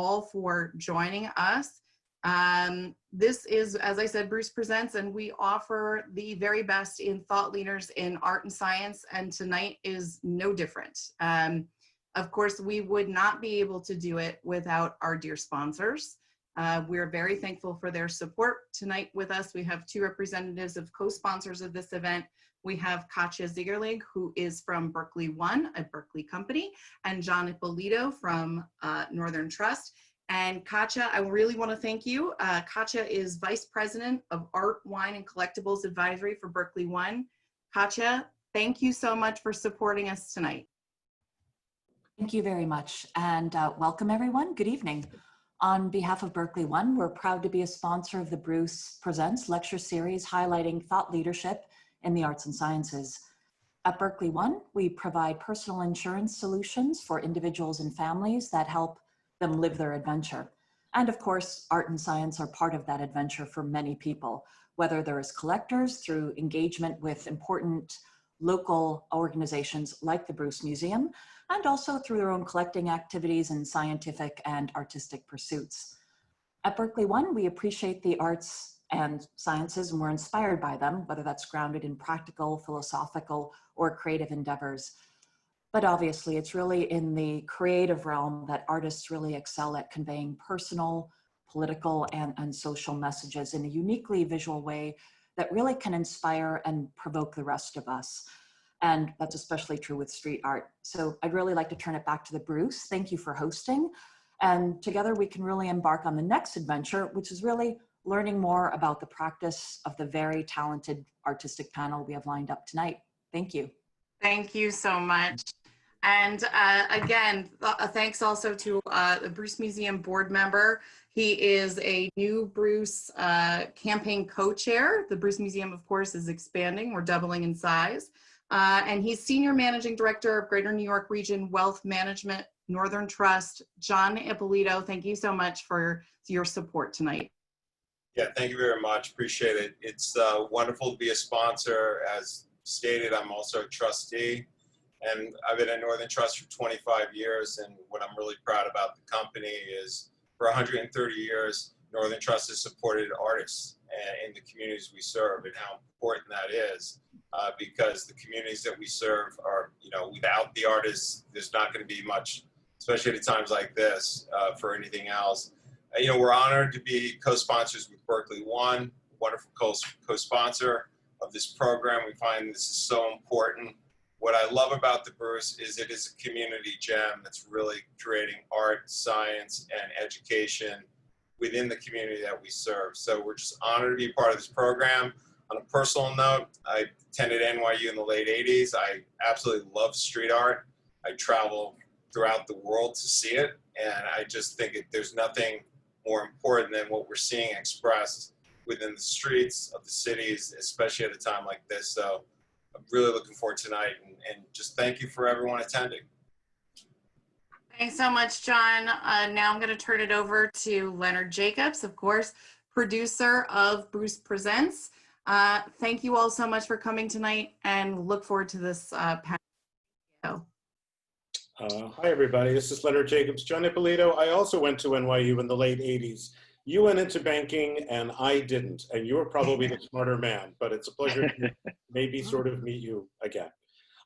all for joining us. This is, as I said, Bruce Presents, and we offer the very best in thought leaders in art and science, and tonight is no different. Of course, we would not be able to do it without our dear sponsors. We're very thankful for their support. Tonight with us, we have two representatives of co-sponsors of this event. We have Katja Ziegerlig, who is from Berkeley One, a Berkeley company, and John Ippolito from Northern Trust. And Katja, I really want to thank you. Katja is Vice President of Art, Wine, and Collectibles Advisory for Berkeley One. Katja, thank you so much for supporting us tonight. Thank you very much, and welcome everyone. Good evening. On behalf of Berkeley One, we're proud to be a sponsor of the Bruce Presents lecture series highlighting thought leadership in the arts and sciences. At Berkeley One, we provide personal insurance solutions for individuals and families that help them live their adventure. And of course, art and science are part of that adventure for many people, whether they're as collectors through engagement with important local organizations like the Bruce Museum, and also through their own collecting activities and scientific and artistic pursuits. At Berkeley One, we appreciate the arts and sciences, and we're inspired by them, whether that's grounded in practical, philosophical, or creative endeavors. But obviously, it's really in the creative realm that artists really excel at conveying personal, political, and social messages in a uniquely visual way that really can inspire and provoke the rest of us. And that's especially true with street art. So I'd really like to turn it back to the Bruce. Thank you for hosting. And together we can really embark on the next adventure, which is really learning more about the practice of the very talented artistic panel we have lined up tonight. Thank you. Thank you so much. And again, thanks also to the Bruce Museum board member. He is a new Bruce campaign co-chair. The Bruce Museum, of course, is expanding. We're doubling in size. And he's Senior Managing Director of Greater New York Region Wealth Management, Northern Trust. John Ippolito, thank you so much for your support tonight. Yeah, thank you very much. Appreciate it. It's wonderful to be a sponsor. As stated, I'm also a trustee. And I've been at Northern Trust for 25 years, and what I'm really proud about the company is for 130 years, Northern Trust has supported artists in the communities we serve, and how important that is, because the communities that we serve are, without the artists, there's not going to be much, especially at times like this, for anything else. We're honored to be co-sponsors with Berkeley One, wonderful co-sponsor of this program. We find this is so important. What I love about the Bruce is it is a community gem that's really creating art, science, and education within the community that we serve. So we're just honored to be a part of this program. On a personal note, I attended NYU in the late 80s. I absolutely love street art. I travel throughout the world to see it, and I just think there's nothing more important than what we're seeing expressed within the streets of the cities, especially at a time like this. So I'm really looking forward to tonight, and just thank you for everyone attending. Thanks so much, John. Now I'm going to turn it over to Leonard Jacobs, of course, producer of Bruce Presents. Thank you all so much for coming tonight, and look forward to this panel. Hi, everybody. This is Leonard Jacobs. John Ippolito. I also went to NYU in the late 80s. You went into banking and I didn't, and you were probably the smarter man, but it's a pleasure to maybe sort of meet you again.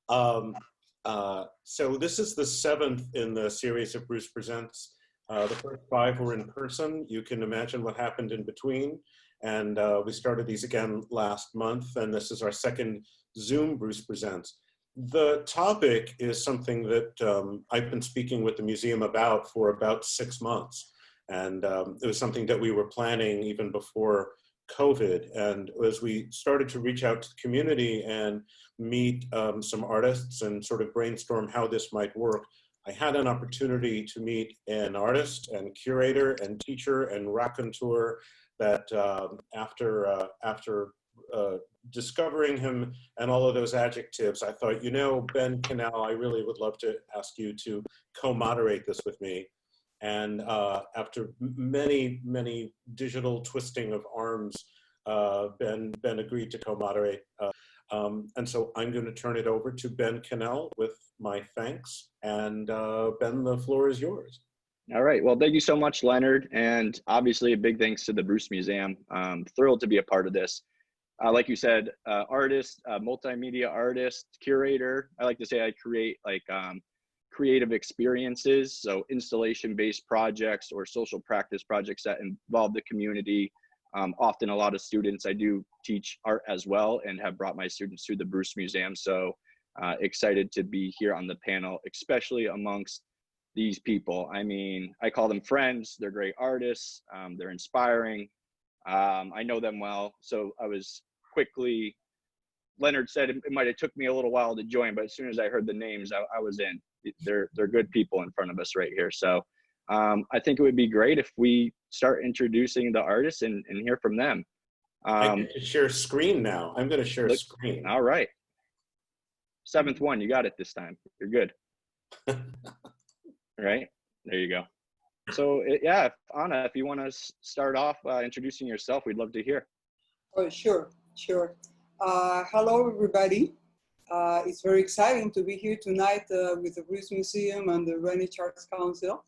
So this is the 7th in the series of Bruce Presents. The first 5 were in person. You can imagine what happened in between. And we started these again last month, and this is our second Zoom Bruce Presents. The topic is something that I've been speaking with the museum about for about 6 months. And it was something that we were planning even before COVID. And as we started to reach out to the community and meet some artists and sort of brainstorm how this might work, I had an opportunity to meet an artist and curator and teacher and raconteur that after discovering him and all of those adjectives, I thought, Ben Cannell, I really would love to ask you to co-moderate this with me. And after many, many digital twisting of arms, Ben agreed to co-moderate. And so I'm going to turn it over to Ben Cannell with my thanks. And Ben, the floor is yours. All right. Well, thank you so much, Leonard. And obviously a big thanks to the Bruce Museum. Thrilled to be a part of this. Like you said, artist, multimedia artist, curator. I like to say I create like creative experiences. So installation-based projects or social practice projects that involve the community. Often a lot of students, I do teach art as well and have brought my students to the Bruce Museum. So excited to be here on the panel, especially amongst these people. I mean, I call them friends. They're great artists. They're inspiring. I know them well. So I was quickly, Leonard said it might have took me a little while to join, but as soon as I heard the names, I was in. They're good people in front of us right here. So I think it would be great if we start introducing the artists and hear from them. I get to share screen now. I'm going to share screen. All right. Seventh one, you got it this time. You're good. Right? There you go. So yeah, Anna, if you want to start off introducing yourself, we'd love to hear. Oh, sure. Hello, everybody. It's very exciting to be here tonight with the Bruce Museum and the Greenwich Arts Council.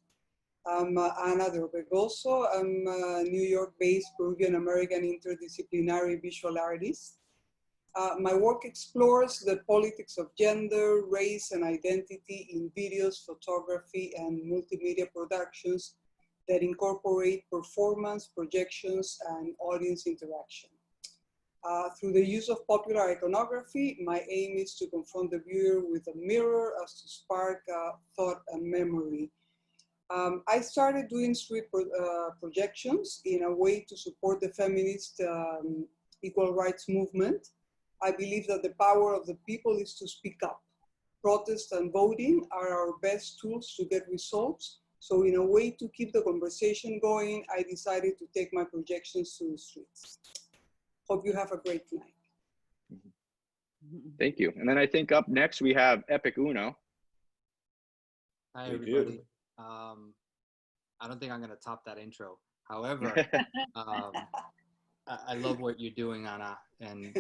I'm Ana de Orbegoso. I'm a New York-based Peruvian-American interdisciplinary visual artist. My work explores the politics of gender, race, and identity in videos, photography, and multimedia productions that incorporate performance, projections, and audience interaction. Through the use of popular iconography, my aim is to confront the viewer with a mirror as to spark thought and memory. I started doing street projections in a way to support the feminist equal rights movement. I believe that the power of the people is to speak up. Protest and voting are our best tools to get results. So in a way to keep the conversation going, I decided to take my projections to the streets. Hope you have a great night. Thank you. And then I think up next we have Epic Uno. Hi, everybody. I don't think I'm going to top that intro. However, I love what you're doing, Ana, and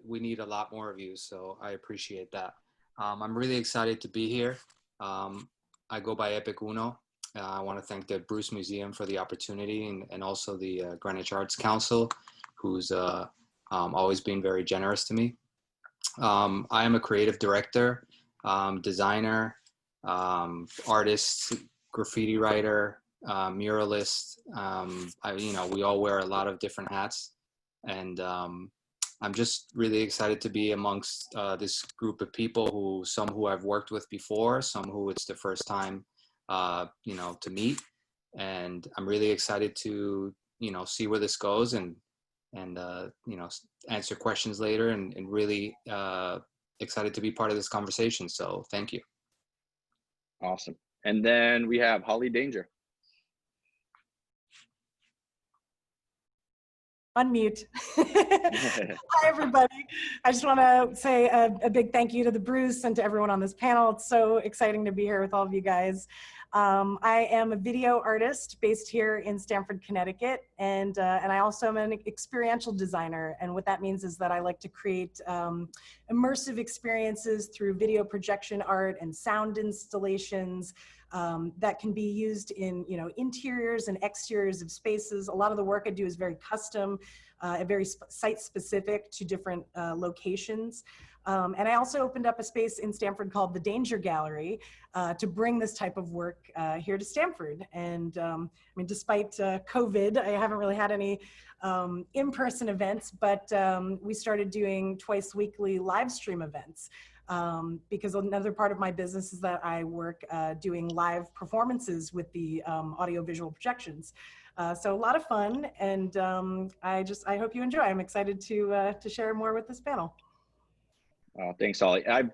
we need a lot more of you, so I appreciate that. I'm really excited to be here. I go by Epic Uno. I want to thank the Bruce Museum for the opportunity and also the Greenwich Arts Council, who's always been very generous to me. I am a creative director, designer, artist, graffiti writer, muralist. We all wear a lot of different hats, and I'm just really excited to be amongst this group of people some who I've worked with before, some who it's the first time to meet, and I'm really excited to see where this goes and answer questions later, and really excited to be part of this conversation. So thank you. Awesome. And then we have Holly Danger. Unmute. Hi, everybody. I just want to say a big thank you to the Bruce and to everyone on this panel. It's so exciting to be here with all of you guys. I am a video artist based here in Stamford, Connecticut, and I also am an experiential designer. And what that means is that I like to create immersive experiences through video projection art and sound installations that can be used in interiors and exteriors of spaces. A lot of the work I do is very custom, very site-specific to different locations. And I also opened up a space in Stamford called the Danger Gallery to bring this type of work here to Stamford. And I mean, despite COVID, I haven't really had any in-person events, but we started doing twice weekly live stream events. Because another part of my business is that I work doing live performances with the audiovisual projections. So a lot of fun, and I hope you enjoy. I'm excited to share more with this panel. Thanks, Holly. I've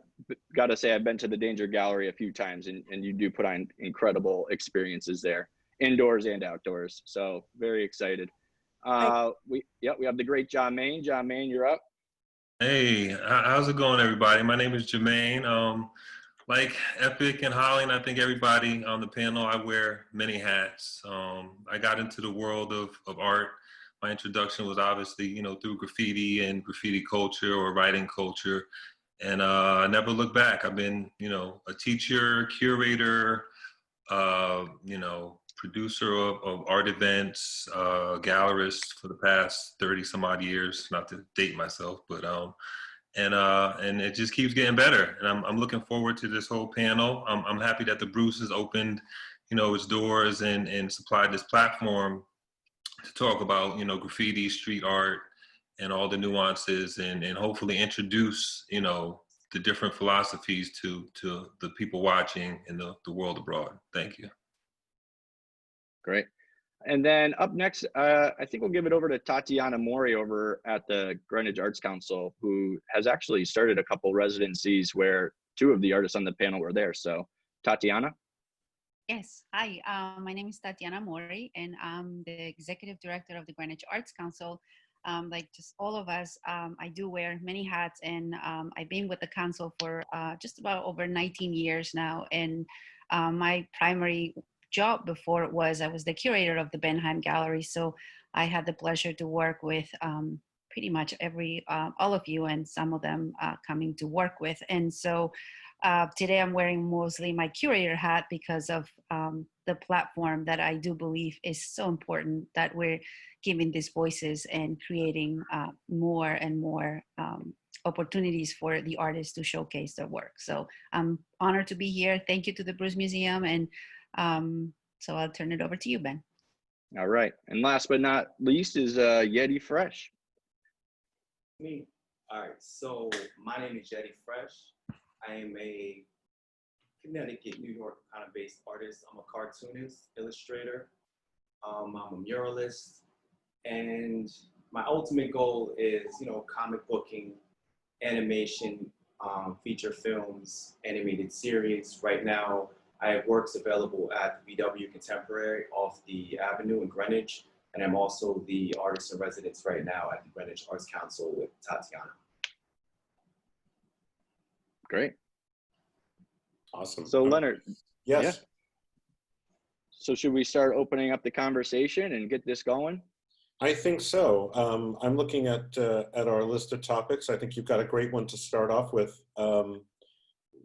got to say I've been to the Danger Gallery a few times, and you do put on incredible experiences there, indoors and outdoors. So very excited. We have the great Jahmane. Jahmane, you're up. Hey, how's it going, everybody? My name is Jahmane. Like Epic and Holly, and I think everybody on the panel, I wear many hats. I got into the world of art. My introduction was obviously, through graffiti and graffiti culture or writing culture. And I never looked back. I've been, a teacher, curator, producer of art events, gallerist for the past 30 some odd years, not to date myself, but and it just keeps getting better. And I'm looking forward to this whole panel. I'm happy that the Bruce has opened, its doors and supplied this platform to talk about, graffiti, street art, and all the nuances, and hopefully introduce, the different philosophies to the people watching in the world abroad. Thank you. Great. And then up next, I think we'll give it over to Tatiana Mori over at the Greenwich Arts Council, who has actually started a couple residencies where two of the artists on the panel were there. So Tatiana? Yes, hi, my name is Tatiana Mori, and I'm the Executive Director of the Greenwich Arts Council. Like just all of us, I do wear many hats, and I've been with the council for just about over 19 years now. And my primary job before was I was the curator of the Benheim Gallery. So I had the pleasure to work with pretty much all of you, and some of them coming to work with. And so today I'm wearing mostly my curator hat because of the platform that I do believe is so important, that we're giving these voices and creating more and more opportunities for the artists to showcase their work. So I'm honored to be here. Thank you to the Bruce Museum. And so I'll turn it over to you, Ben. All right. And last but not least is Yedi Fresh. Me. All right. So my name is Yedi Fresh. I am a Connecticut, New York kind of based artist. I'm a cartoonist, illustrator. I'm a muralist. And my ultimate goal is, comic booking, animation, feature films, animated series. Right now, I have works available at VW Contemporary off the Avenue in Greenwich. And I'm also the artist in residence right now at the Greenwich Arts Council with Tatiana. Great. Awesome. So Leonard. Yes. Yeah. So should we start opening up the conversation and get this going? I think so. I'm looking at our list of topics. I think you've got a great one to start off with.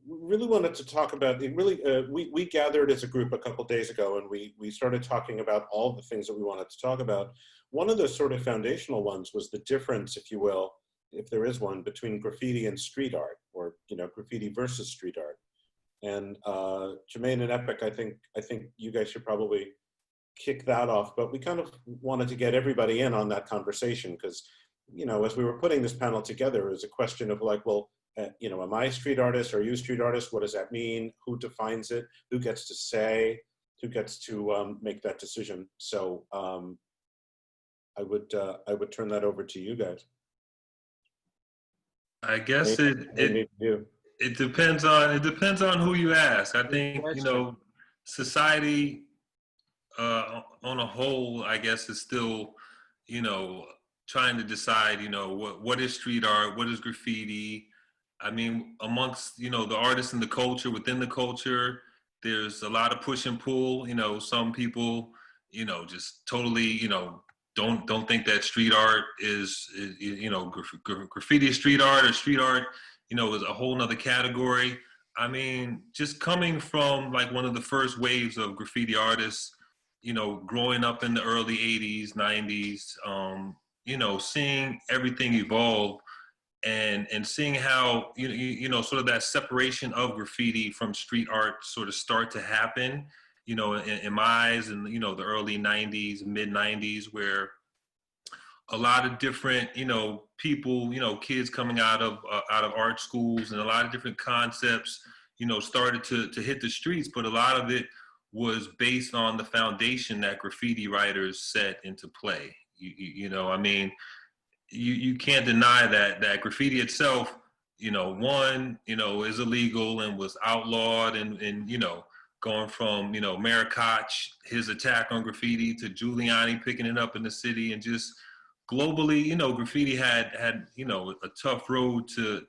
Really wanted to talk about it. Really, we gathered as a group a couple days ago, and we started talking about all the things that we wanted to talk about. One of the sort of foundational ones was the difference, if you will, if there is one, between graffiti and street art, or graffiti versus street art. And Jahmane and Epic, I think you guys should probably kick that off. But we kind of wanted to get everybody in on that conversation because, as we were putting this panel together, it was a question of like, well, am I a street artist? Are you a street artist? What does that mean? Who defines it? Who gets to say? Who gets to make that decision? So I would turn that over to you guys. I guess it depends on who you ask. I think society on a whole, I guess, is still trying to decide what is street art, what is graffiti. I mean, amongst the artists and the culture, within the culture, there's a lot of push and pull. Some people just totally don't think that street art is graffiti is street art, or street art is a whole nother category. I mean, just coming from like one of the first waves of graffiti artists, growing up in the early 80s, 90s, seeing everything evolve and seeing how, sort of that separation of graffiti from street art sort of start to happen, in my eyes in, the early 90s, mid 90s, where a lot of different, people, kids coming out of art schools, and a lot of different concepts, started to hit the streets, but a lot of it was based on the foundation that graffiti writers set into play. I mean, you can't deny that graffiti itself, one, is illegal and was outlawed, and going from, Marikach, his attack on graffiti, to Giuliani picking it up in the city, and just globally, graffiti had a tough road to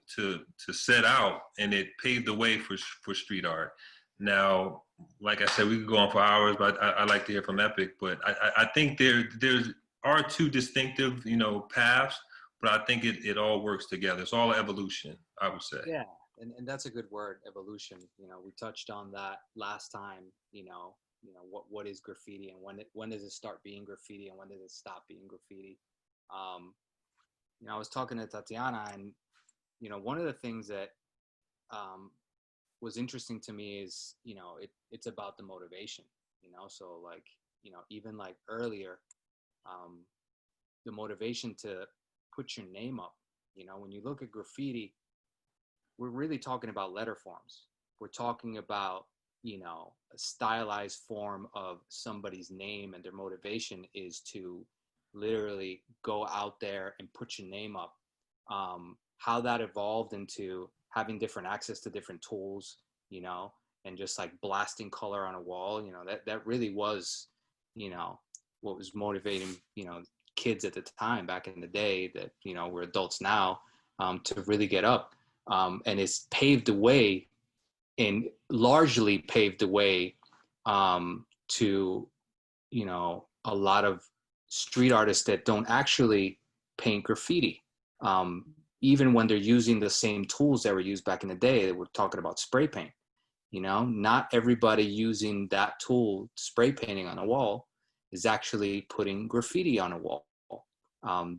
set out, and it paved the way for street art. Now, like I said, we could go on for hours, but I'd like to hear from Epic. But I think there are two distinctive, paths, but I think it all works together. It's all evolution, I would say. Yeah, and that's a good word, evolution. We touched on that last time, you know, what is graffiti, and when does it start being graffiti, and when does it stop being graffiti? You know, I was talking to Tatiana, and you know, one of the things that was interesting to me is, you know, it's about the motivation, you know. So like, you know, even like earlier, the motivation to put your name up, you know, when you look at graffiti, we're really talking about letter forms. We're talking about, you know, a stylized form of somebody's name, and their motivation is to literally go out there and put your name up. How that evolved into having different access to different tools, you know, and just like blasting color on a wall, you know, that really was, you know, what was motivating, you know, kids at the time back in the day that, you know, we're adults now, to really get up. And it's paved the way, and largely paved the way to, you know, a lot of street artists that don't actually paint graffiti. Even when they're using the same tools that were used back in the day, we're talking about spray paint. You know, not everybody using that tool, spray painting on a wall, is actually putting graffiti on a wall.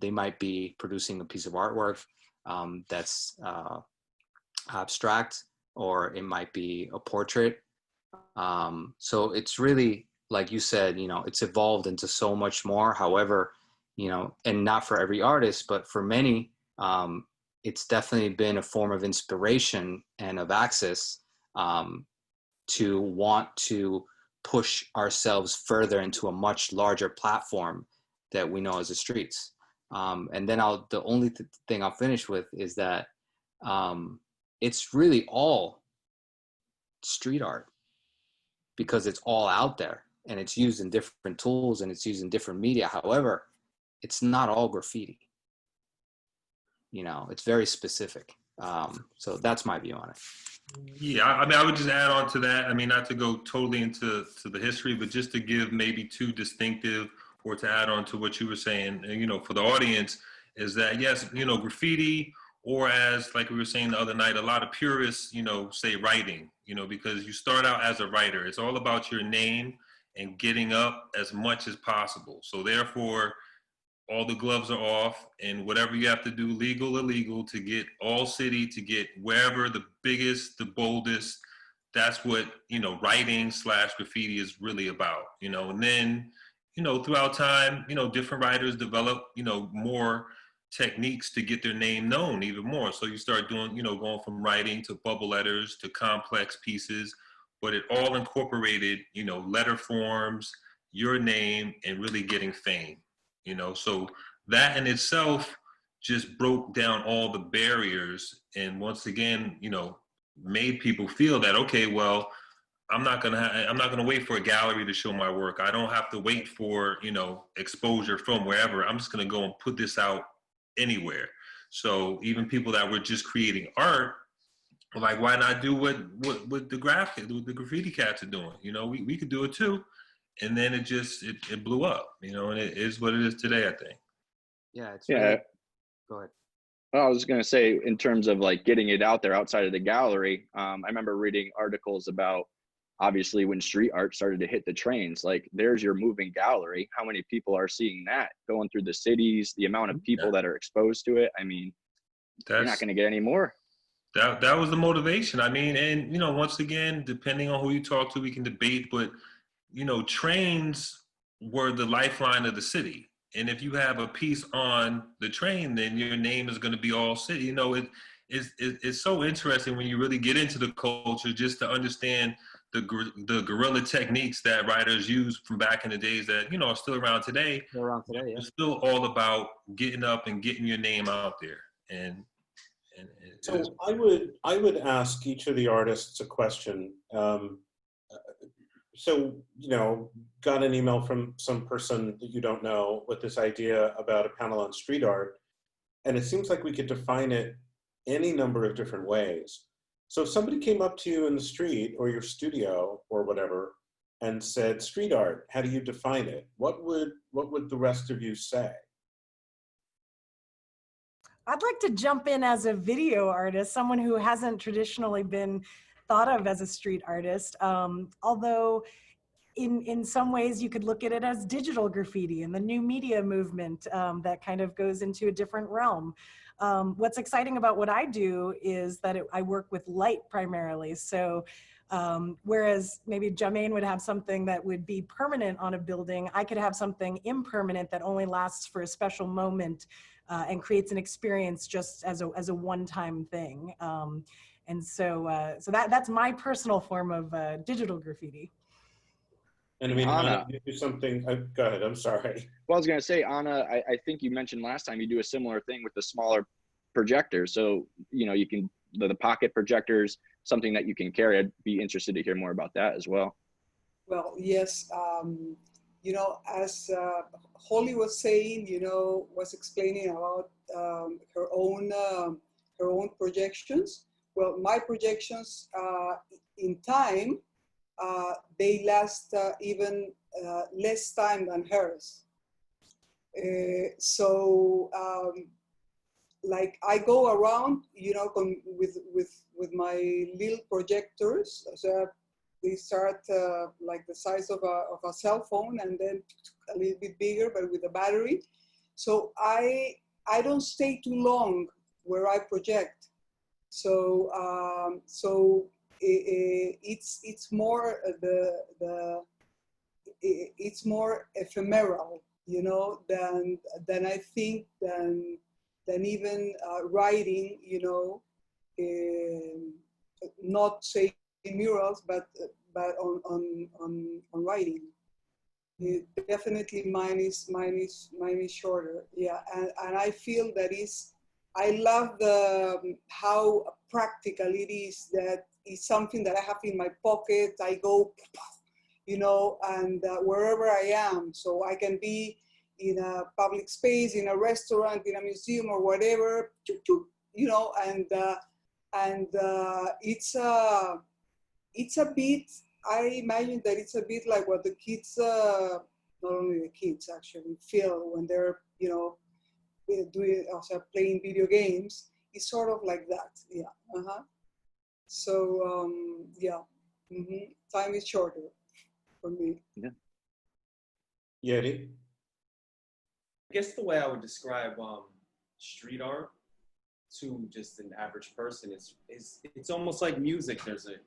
They might be producing a piece of artwork that's abstract, or it might be a portrait. So it's really, like you said, you know, it's evolved into so much more. However, you know, and not for every artist, but for many, it's definitely been a form of inspiration and of access, to want to push ourselves further into a much larger platform that we know as the streets. And then the only thing I'll finish with is that it's really all street art, because it's all out there and it's used in different tools and it's used in different media. However, it's not all graffiti. You know, it's very specific. So that's my view on it. Yeah, I mean, I would just add on to that. I mean, not to go totally into the history, but just to give maybe two distinctive, or to add on to what you were saying, you know, for the audience, is that yes, you know, graffiti, or as like we were saying the other night, a lot of purists, you know, say writing, you know, because you start out as a writer. It's all about your name and getting up as much as possible. So therefore, all the gloves are off, and whatever you have to do, legal, illegal, to get all city, to get wherever the biggest, the boldest, that's what, you know, writing / graffiti is really about, you know. And then, you know, throughout time, you know, different writers develop, you know, more techniques to get their name known even more. So you start doing, you know, going from writing to bubble letters to complex pieces, but it all incorporated, you know, letter forms, your name, and really getting fame. You know, so that in itself just broke down all the barriers, and once again, you know, made people feel that, okay, well, I'm not gonna wait for a gallery to show my work. I don't have to wait for, you know, exposure from wherever. I'm just gonna go and put this out anywhere. So even people that were just creating art were like, why not do what the graffiti cats are doing? You know, we could do it too. And then it blew up, you know, and it is what it is today, I think. Yeah, it's Yeah. really, go ahead. Well, I was going to say, in terms of like getting it out there outside of the gallery, I remember reading articles about, obviously, when street art started to hit the trains, like there's your moving gallery. How many people are seeing that going through the cities, the amount of people that are exposed to it? I mean, you're not going to get any more. That was the motivation. I mean, and, you know, once again, depending on who you talk to, we can debate, but, you know, trains were the lifeline of the city. And if you have a piece on the train, then your name is going to be all city. You know, it's so interesting when you really get into the culture, just to understand the guerrilla techniques that writers used from back in the days that, you know, are still around today. Still around today, yeah. It's still all about getting up and getting your name out there. And so I would ask each of the artists a question. So, you know, got an email from some person that you don't know with this idea about a panel on street art, and it seems like we could define it any number of different ways. So if somebody came up to you in the street or your studio or whatever and said, street art, how do you define it? What would the rest of you say? I'd like to jump in as a video artist, someone who hasn't traditionally been thought of as a street artist. Although in some ways you could look at it as digital graffiti and the new media movement that kind of goes into a different realm. What's exciting about what I do is that I work with light primarily. So whereas maybe Jahmane would have something that would be permanent on a building, I could have something impermanent that only lasts for a special moment and creates an experience just as a one-time thing. And so that's my personal form of digital graffiti. And I mean, Anna, you do something, go ahead, I'm sorry. Well, I was going to say, Anna, I think you mentioned last time you do a similar thing with the smaller projectors. So, you know, you can, the pocket projectors, something that you can carry. I'd be interested to hear more about that as well. Well, yes, you know, as Holly was saying, you know, was explaining about her own projections. Well, my projections in time, they last even less time than hers. Like I go around, you know, with my little projectors. So they start like the size of a cell phone, and then a little bit bigger, but with a battery. So I don't stay too long where I project. So it's more it's more ephemeral, you know, than I think than even writing, you know, not say murals, but on writing. Definitely mine is shorter. Yeah, and I feel that I love how practical it is. That is something that I have in my pocket. I go, you know, and wherever I am, so I can be in a public space, in a restaurant, in a museum, or whatever, you know, and it's a bit. I imagine that it's a bit like what the kids, not only the kids actually, feel when they're, you know, doing also playing video games. It's sort of like that, yeah. So yeah, time is shorter for me. Yeah. Yedi? I guess the way I would describe street art to just an average person is it's almost like music. There's a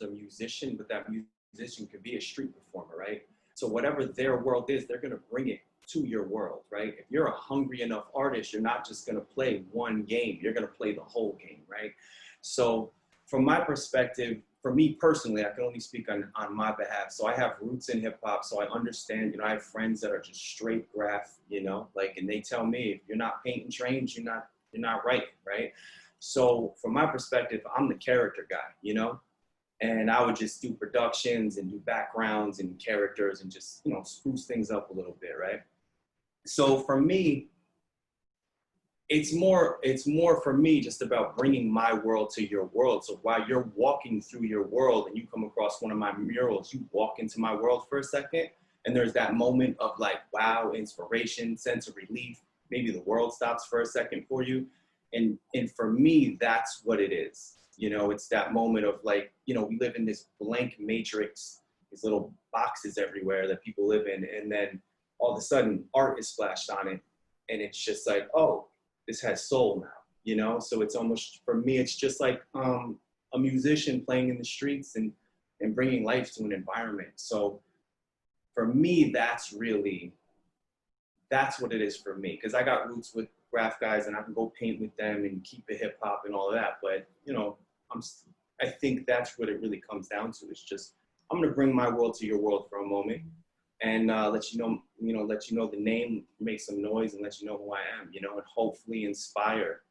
musician, but that musician could be a street performer, right? So whatever their world is, they're gonna bring it to your world, right? If you're a hungry enough artist, you're not just gonna play one game, you're gonna play the whole game, right? So from my perspective, for me personally, I can only speak on my behalf. So I have roots in hip hop, so I understand, you know, I have friends that are just straight graph, you know, like, and they tell me, if you're not painting trains, you're not writing, right? So from my perspective, I'm the character guy, you know? And I would just do productions and do backgrounds and characters and just, you know, spruce things up a little bit, right? So for me, it's more for me just about bringing my world to your world. So while you're walking through your world and you come across one of my murals, you walk into my world for a second, and there's that moment of like, wow, inspiration, sense of relief. Maybe the world stops for a second for you. And for me, that's what it is. You know, it's that moment of like, you know, we live in this blank matrix, these little boxes everywhere that people live in. And then all of a sudden art is splashed on it. And it's just like, oh, this has soul now, you know? So it's almost, for me, it's just like a musician playing in the streets and bringing life to an environment. So for me, that's what it is for me. Because I got roots with graph guys and I can go paint with them and keep it hip hop and all of that. But, you know, I think that's what it really comes down to. It's just, I'm gonna bring my world to your world for a moment and let you know the name, make some noise and let you know who I am, you know, and hopefully inspire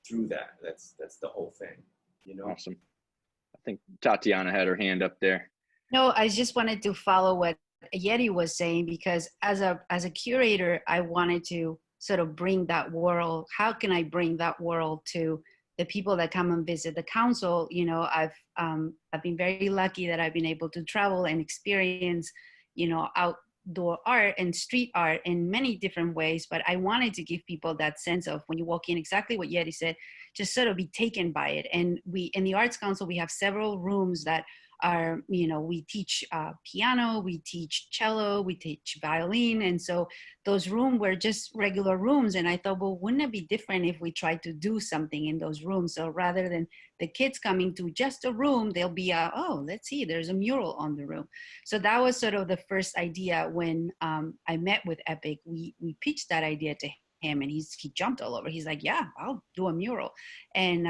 through that. That's the whole thing, you know. Awesome. I think Tatiana had her hand up there. No, I just wanted to follow what Yedi was saying, because as a curator, I wanted to sort of bring that world. How can I bring that world to the people that come and visit the council? You know, I've been very lucky that I've been able to travel and experience, you know, outdoor art and street art in many different ways. But I wanted to give people that sense of when you walk in, exactly what Yedi said, just sort of be taken by it. And we, in the Arts Council, we have several rooms that are, you know, we teach piano, we teach cello, we teach violin. And so those rooms were just regular rooms. And I thought, well, wouldn't it be different if we tried to do something in those rooms? So rather than the kids coming to just a room, they'll be, oh, let's see, there's a mural on the room. So that was sort of the first idea when I met with Epic. We pitched that idea to him, and he jumped all over. He's like, yeah, I'll do a mural. And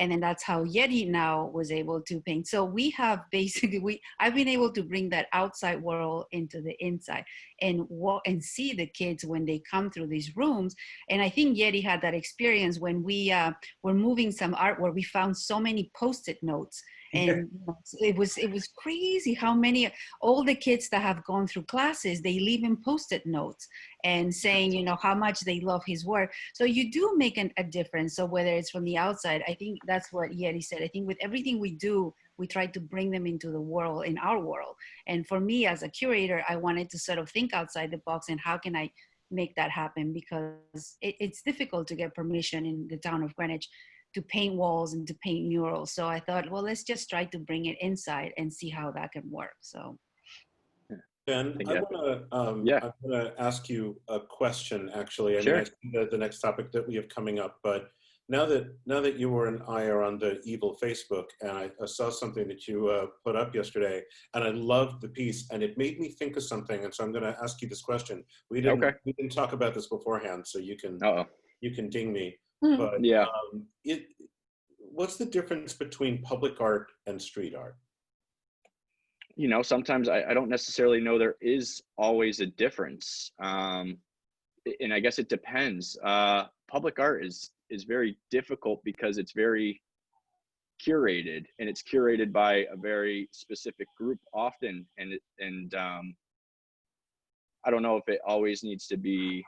then that's how Yedi now was able to paint. So we have basically, I've been able to bring that outside world into the inside and walk and see the kids when they come through these rooms. And I think Yedi had that experience when we were moving some art where we found so many Post-it notes. And it was crazy how many, all the kids that have gone through classes, they leave him Post-it notes and saying, you know, how much they love his work. So you do make a difference. So whether it's from the outside, I think that's what Yedi said. I think with everything we do, we try to bring them into the world, in our world. And for me as a curator, I wanted to sort of think outside the box and how can I make that happen? Because it's difficult to get permission in the town of Greenwich to paint walls and to paint murals. So I thought, well, let's just try to bring it inside and see how that can work. So. Ben, I want to ask you a question, actually. I mean, I see the next topic that we have coming up, but now that you and I are on the evil Facebook, and I saw something that you put up yesterday, and I loved the piece, and it made me think of something, and so I'm going to ask you this question. We didn't talk about this beforehand, so you can ding me. But what's the difference between public art and street art? You know, sometimes I don't necessarily know there is always a difference. And I guess it depends. Public art is very difficult because it's very curated, and it's curated by a very specific group often. And I don't know if it always needs to be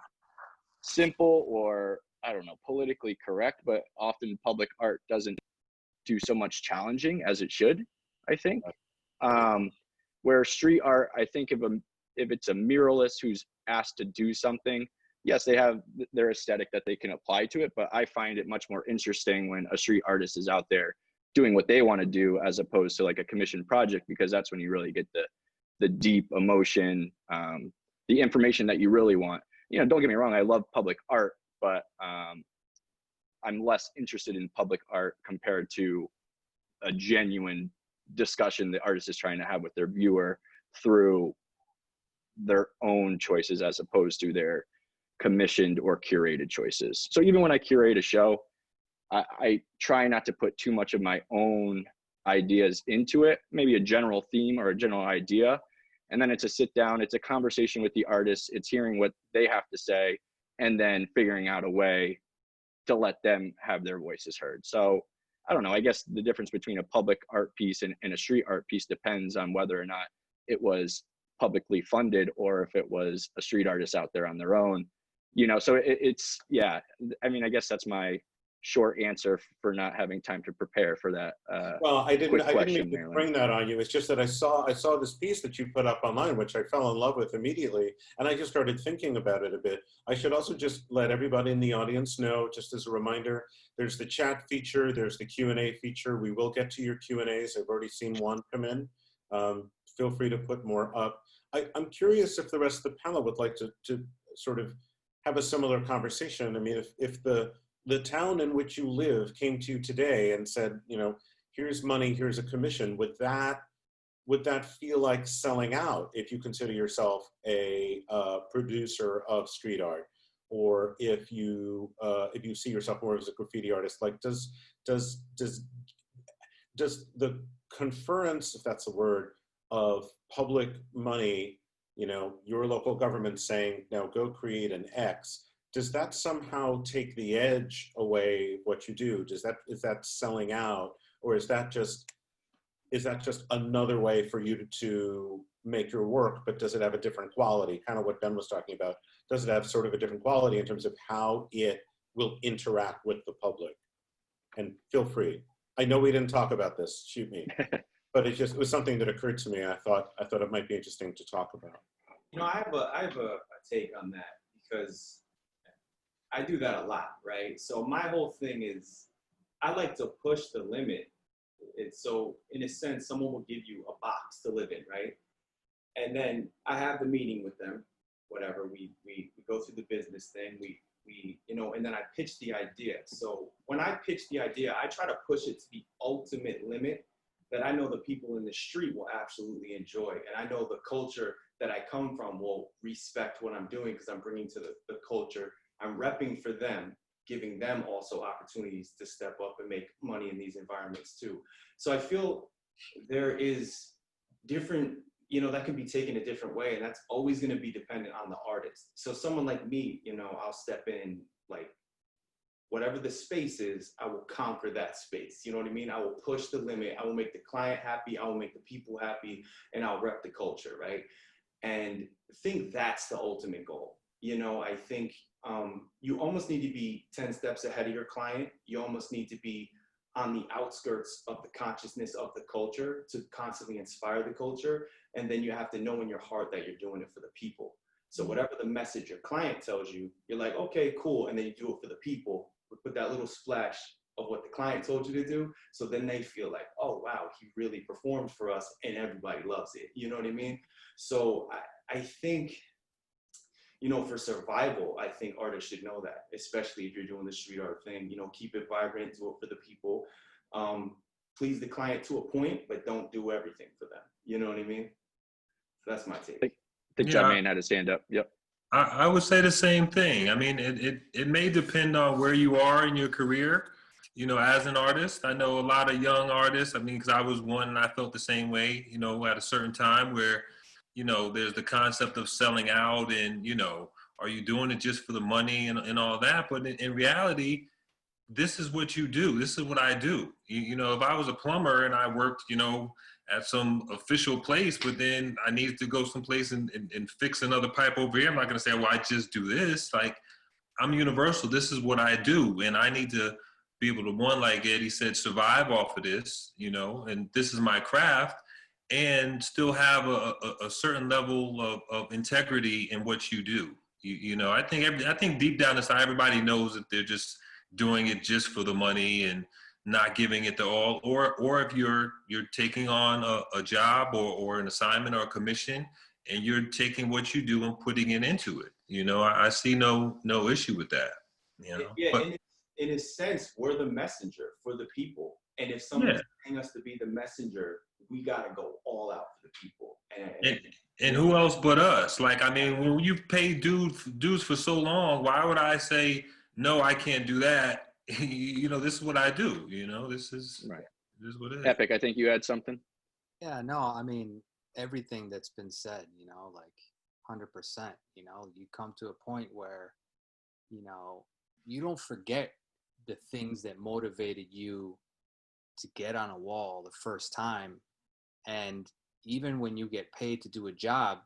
simple or, I don't know, politically correct, but often public art doesn't do so much challenging as it should, I think. Where street art, I think if it's a muralist who's asked to do something, yes, they have their aesthetic that they can apply to it, but I find it much more interesting when a street artist is out there doing what they want to do as opposed to like a commissioned project, because that's when you really get the deep emotion, the information that you really want. You know, don't get me wrong, I love public art, but I'm less interested in public art compared to a genuine discussion the artist is trying to have with their viewer through their own choices as opposed to their commissioned or curated choices. So even when I curate a show, I try not to put too much of my own ideas into it, maybe a general theme or a general idea. And then it's a sit down, it's a conversation with the artist, it's hearing what they have to say, and then figuring out a way to let them have their voices heard. So I don't know, I guess the difference between a public art piece and a street art piece depends on whether or not it was publicly funded or if it was a street artist out there on their own. You know, so it's, yeah, I mean, I guess that's my short answer for not having time to prepare for that. Well, I didn't mean to bring that on you. It's just that I saw this piece that you put up online, which I fell in love with immediately, and I just started thinking about it a bit. I should also just let everybody in the audience know, just as a reminder, there's the chat feature, there's the Q&A feature. We will get to your Q&As. I've already seen one come in. Feel free to put more up. I'm curious if the rest of the panel would like to sort of have a similar conversation. I mean, if the town in which you live came to you today and said, you know, here's money, here's a commission, would that feel like selling out if you consider yourself a producer of street art, or if you see yourself more as a graffiti artist? Like, does the conference, if that's a word, of public money, you know, your local government saying, now go create an X, does that somehow take the edge away what you do? Is that selling out, or is that just another way for you to make your work, but does it have a different quality? Kind of what Ben was talking about. Does it have sort of a different quality in terms of how it will interact with the public? And feel free. I know we didn't talk about this, shoot me. But it was something that occurred to me. I thought it might be interesting to talk about. You know, I have a take on that, because I do that a lot, right? So my whole thing is I like to push the limit. So in a sense, someone will give you a box to live in, right? And then I have the meeting with them, whatever, we go through the business thing, we and then I pitch the idea. So when I pitch the idea, I try to push it to the ultimate limit that I know the people in the street will absolutely enjoy. And I know the culture that I come from will respect what I'm doing because I'm bringing to the culture. I'm repping for them, giving them also opportunities to step up and make money in these environments too. So I feel there is different, that can be taken a different way, and that's always going to be dependent on the artist. So someone like me, I'll step in, like, whatever the space is, I will conquer that space. You know what I mean? I will push the limit. I will make the client happy. I will make the people happy, and I'll rep the culture, right? And I think that's the ultimate goal. I think you almost need to be 10 steps ahead of your client. You almost need to be on the outskirts of the consciousness of the culture to constantly inspire the culture. And then you have to know in your heart that you're doing it for the people. So whatever the message your client tells you, you're like, okay, cool. And then you do it for the people, put that little splash of what the client told you to do. So then they feel like, oh, wow, he really performed for us and everybody loves it. You know what I mean? So I think, for survival, I think artists should know that, especially if you're doing the street art thing, keep it vibrant, do it for the people. Please the client to a point, but don't do everything for them. You know what I mean? So that's my take. I think Jahmane had to stand up. Yep. I would say the same thing. I mean, it may depend on where you are in your career, as an artist. I know a lot of young artists, because I was one and I felt the same way, at a certain time where, there's the concept of selling out and, are you doing it just for the money and all that? But in reality, this is what you do. This is what I do. If I was a plumber and I worked, at some official place, but then I needed to go someplace and fix another pipe over here, I'm not going to say, well, I just do this. Like, I'm universal. This is what I do. And I need to be able to, one, like Eddie said, survive off of this, and this is my craft, and still have a certain level of integrity in what you do. I think deep down inside, everybody knows that they're just doing it just for the money and not giving it the all, or if you're taking on a job or an assignment or a commission, and you're taking what you do and putting it into it. I see no issue with that. Yeah, but, in a sense, we're the messenger for the people, and if someone's paying us to be the messenger, we gotta go all out for the people. And who else but us? Like, when you've paid dues for so long, why would I say no? I can't do that. This is what I do. This is right. This is what it is. Epic, I think you had something. Yeah, no, everything that's been said, like 100%. You come to a point where, you don't forget the things that motivated you to get on a wall the first time. And even when you get paid to do a job,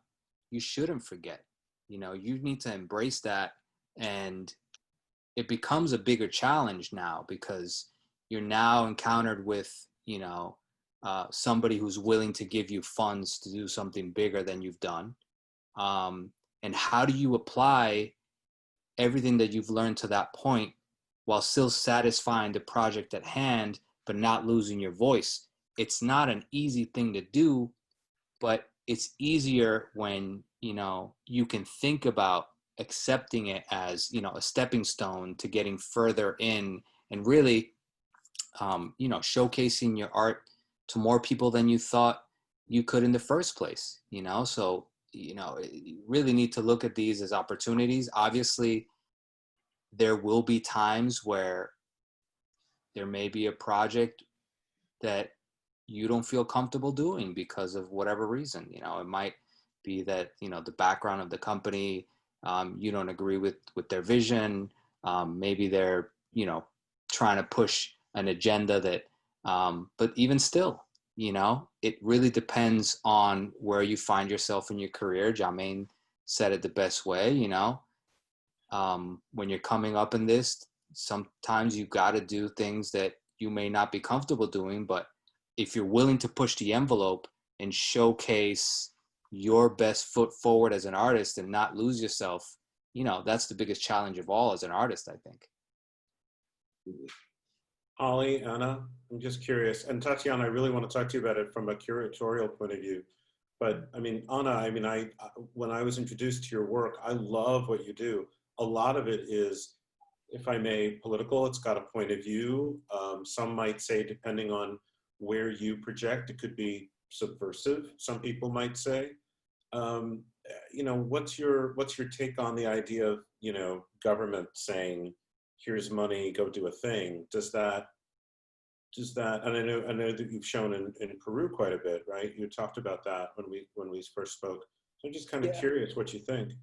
you shouldn't forget. You need to embrace that. And it becomes a bigger challenge now because you're now encountered with, somebody who's willing to give you funds to do something bigger than you've done. And how do you apply everything that you've learned to that point while still satisfying the project at hand, but not losing your voice? It's not an easy thing to do, but it's easier when, you can think about accepting it as, a stepping stone to getting further in and really, showcasing your art to more people than you thought you could in the first place, So, you really need to look at these as opportunities. Obviously, there will be times where there may be a project that you don't feel comfortable doing because of whatever reason. It might be that, the background of the company, you don't agree with their vision. Maybe they're, trying to push an agenda that, but even still, it really depends on where you find yourself in your career. Jahmane said it the best way, when you're coming up in this, sometimes you got to do things that you may not be comfortable doing, but if you're willing to push the envelope and showcase your best foot forward as an artist and not lose yourself, that's the biggest challenge of all as an artist, I think. Ollie, Anna, I'm just curious, and Tatiana, I really want to talk to you about it from a curatorial point of view. But I mean, Anna, I mean, when I was introduced to your work, I love what you do. A lot of it is, if I may, political. It's got a point of view. Some might say, depending on where you project, it could be subversive. Some people might say. You know, what's your take on the idea of, you know, government saying, "Here's money, go do a thing"? Does that? And I know that you've shown in Peru quite a bit, right? You talked about that when we first spoke. So I'm just kind of curious what you think.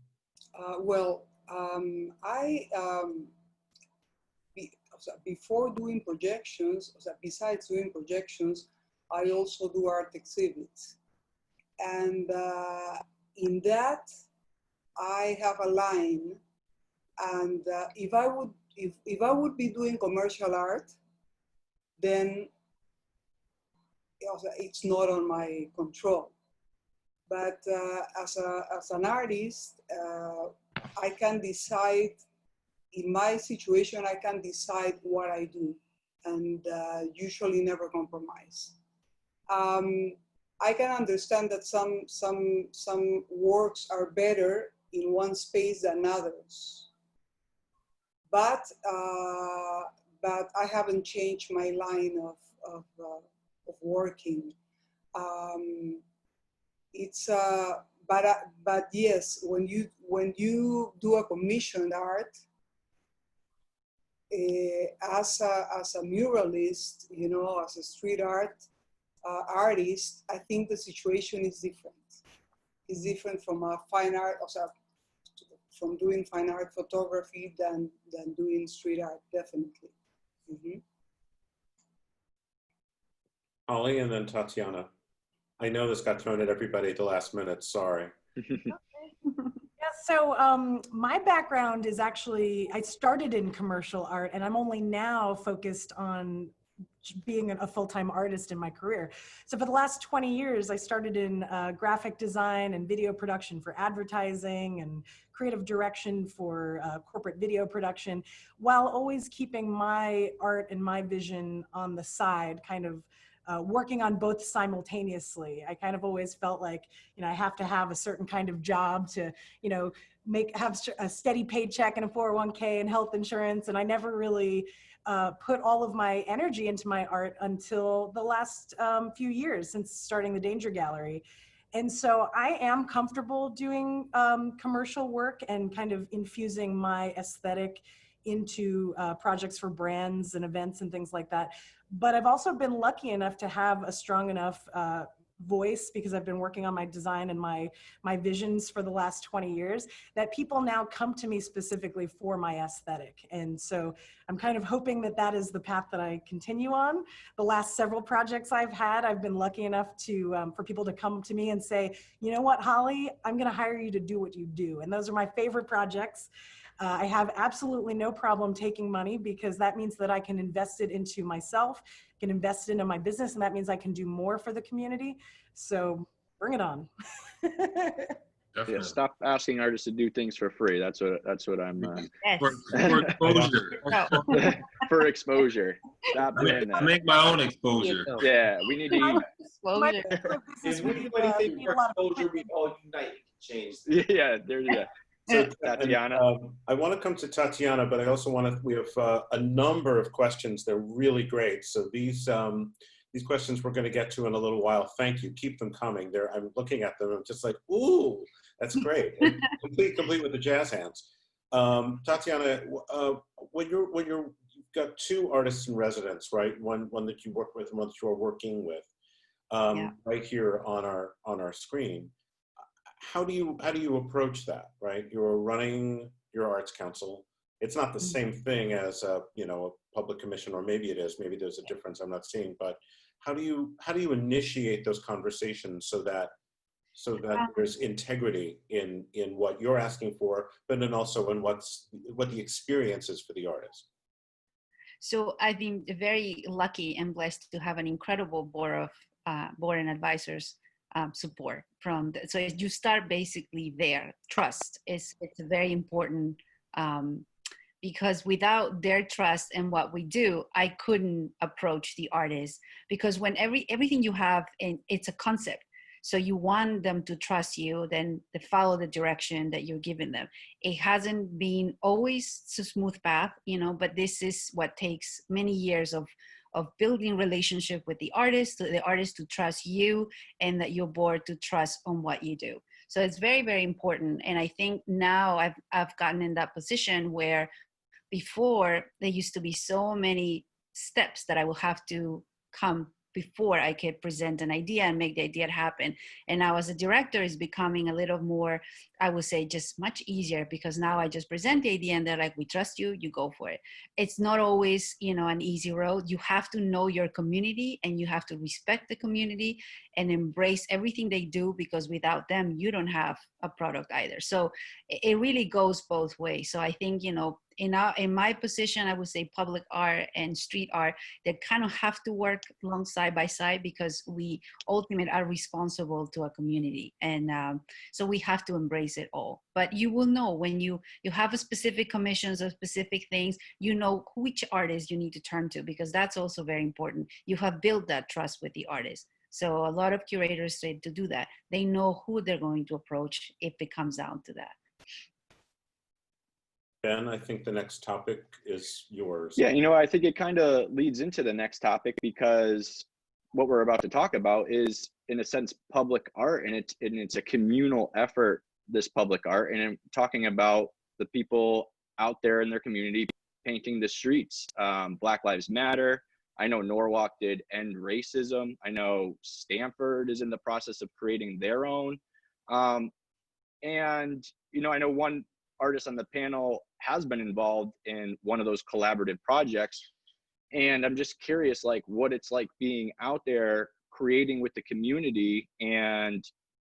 Before doing projections, besides doing projections, I also do art exhibits. And in that, I have a line. And if I would be doing commercial art, then it's not on my control. But as an artist, I can decide, in my situation, I can decide what I do, and usually never compromise. I can understand that some works are better in one space than others, but I haven't changed my line of working. But yes, when you do a commissioned art, as a muralist, you know, as a street art artist, I think the situation is different. It's different from a fine art, also from doing fine art photography than doing street art, definitely. Mm-hmm. Ollie, and then Tatiana. I know this got thrown at everybody at the last minute, sorry. So my background is actually, I started in commercial art, and I'm only now focused on being a full-time artist in my career. So for the last 20 years, I started in graphic design and video production for advertising and creative direction for corporate video production, while always keeping my art and my vision on the side, kind of working on both simultaneously. I kind of always felt like, you know, I have to have a certain kind of job to, you know, have a steady paycheck and a 401k and health insurance. And I never really put all of my energy into my art until the last few years since starting the Danger Gallery. And so I am comfortable doing commercial work and kind of infusing my aesthetic into projects for brands and events and things like that. But I've also been lucky enough to have a strong enough voice, because I've been working on my design and my visions for the last 20 years, that people now come to me specifically for my aesthetic. And so I'm kind of hoping that that is the path that I continue on. The last several projects I've had, I've been lucky enough to for people to come to me and say, you know what, Holly, I'm going to hire you to do what you do. And those are my favorite projects. I have absolutely no problem taking money, because that means that I can invest it into myself, can invest it into my business, and that means I can do more for the community. So bring it on. Yeah, stop asking artists to do things for free. That's what I'm. Yes. For exposure. For exposure. Stop doing that. I make my own exposure. Yeah, we need to. If we do anything for exposure, we all unite. Change. Yeah, there's yeah. So Tatiana. I want to come to Tatiana, but I also want to, we have a number of questions. They're really great. So these questions we're going to get to in a little while. Thank you. Keep them coming. I'm looking at them. I'm just like, ooh, that's great. complete with the jazz hands. Tatiana, when you've got two artists in residence, right? One that you work with and one that you are working with, right here on our screen. How do you approach that, right? You're running your arts council. It's not the same thing as a public commission, or maybe it is. Maybe there's a difference I'm not seeing. But how do you initiate those conversations so that there's integrity in what you're asking for, but then also in what the experience is for the artist? So I've been very lucky and blessed to have an incredible board and advisors support from so you start basically there. Trust it's a very important because without their trust in what we do, I couldn't approach the artist, because when everything you have, it's a concept. So you want them to trust you, then they follow the direction that you're giving them. It hasn't been always a smooth path, you know, but this is what takes many years of building relationship with the artist to trust you, and that your board to trust on what you do. So it's very, very important. And I think now I've gotten in that position where before there used to be so many steps that I will have to come before I could present an idea and make the idea happen. And now as a director, it's becoming a little more, I would say, just much easier, because now I just present the idea and they're like, we trust you, you go for it. It's not always, you know, an easy road. You have to know your community, and you have to respect the community and embrace everything they do, because without them, you don't have a product either. So it really goes both ways. So I think, you know, in my position, I would say public art and street art, they kind of have to work along side by side, because we ultimately are responsible to a community. And so we have to embrace it all. But you will know when you have a specific commissions or specific things, you know which artist you need to turn to, because that's also very important. You have built that trust with the artist. So a lot of curators say to do that. They know who they're going to approach if it comes down to that. Ben, I think the next topic is yours. Yeah, you know, I think it kind of leads into the next topic, because what we're about to talk about is, in a sense, public art, and it's a communal effort, this public art. And I'm talking about the people out there in their community painting the streets. Black Lives Matter. I know Norwalk did End Racism. I know Stanford is in the process of creating their own. And, you know, I know one artist on the panel has been involved in one of those collaborative projects. And I'm just curious, like, what it's like being out there creating with the community and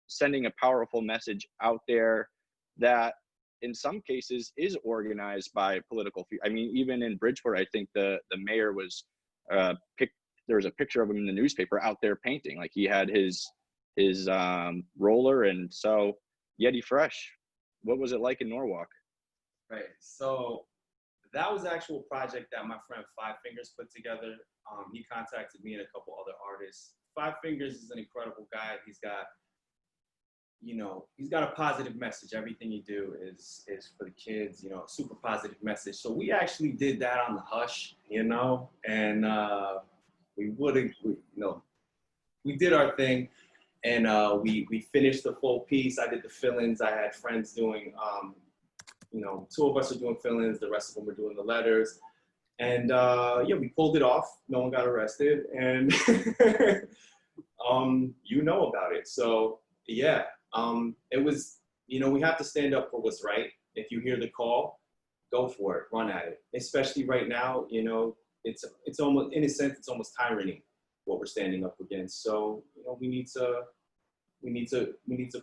sending a powerful message out there that in some cases is organized by political. I mean, even in Bridgeport, I think the mayor was there was a picture of him in the newspaper out there painting. Like, he had his roller. And so, Yedi Fresh, what was it like in Norwalk? Right. So that was the actual project that my friend Five Fingers put together. He contacted me and a couple other artists. Five Fingers is an incredible guy. He's got, you know, he's got a positive message. Everything he do is for the kids, you know, super positive message. So we actually did that on the hush, you know, and we did our thing, and we finished the full piece. I did the fill-ins. I had friends doing, you know, 2 of us are doing fill-ins, the rest of them were doing the letters. And yeah, we pulled it off. No one got arrested, and you know about it. So yeah, it was, you know, we have to stand up for what's right. If you hear the call, go for it, run at it. Especially right now, you know, it's almost, in a sense, it's almost tyranny what we're standing up against. So, you know, we need to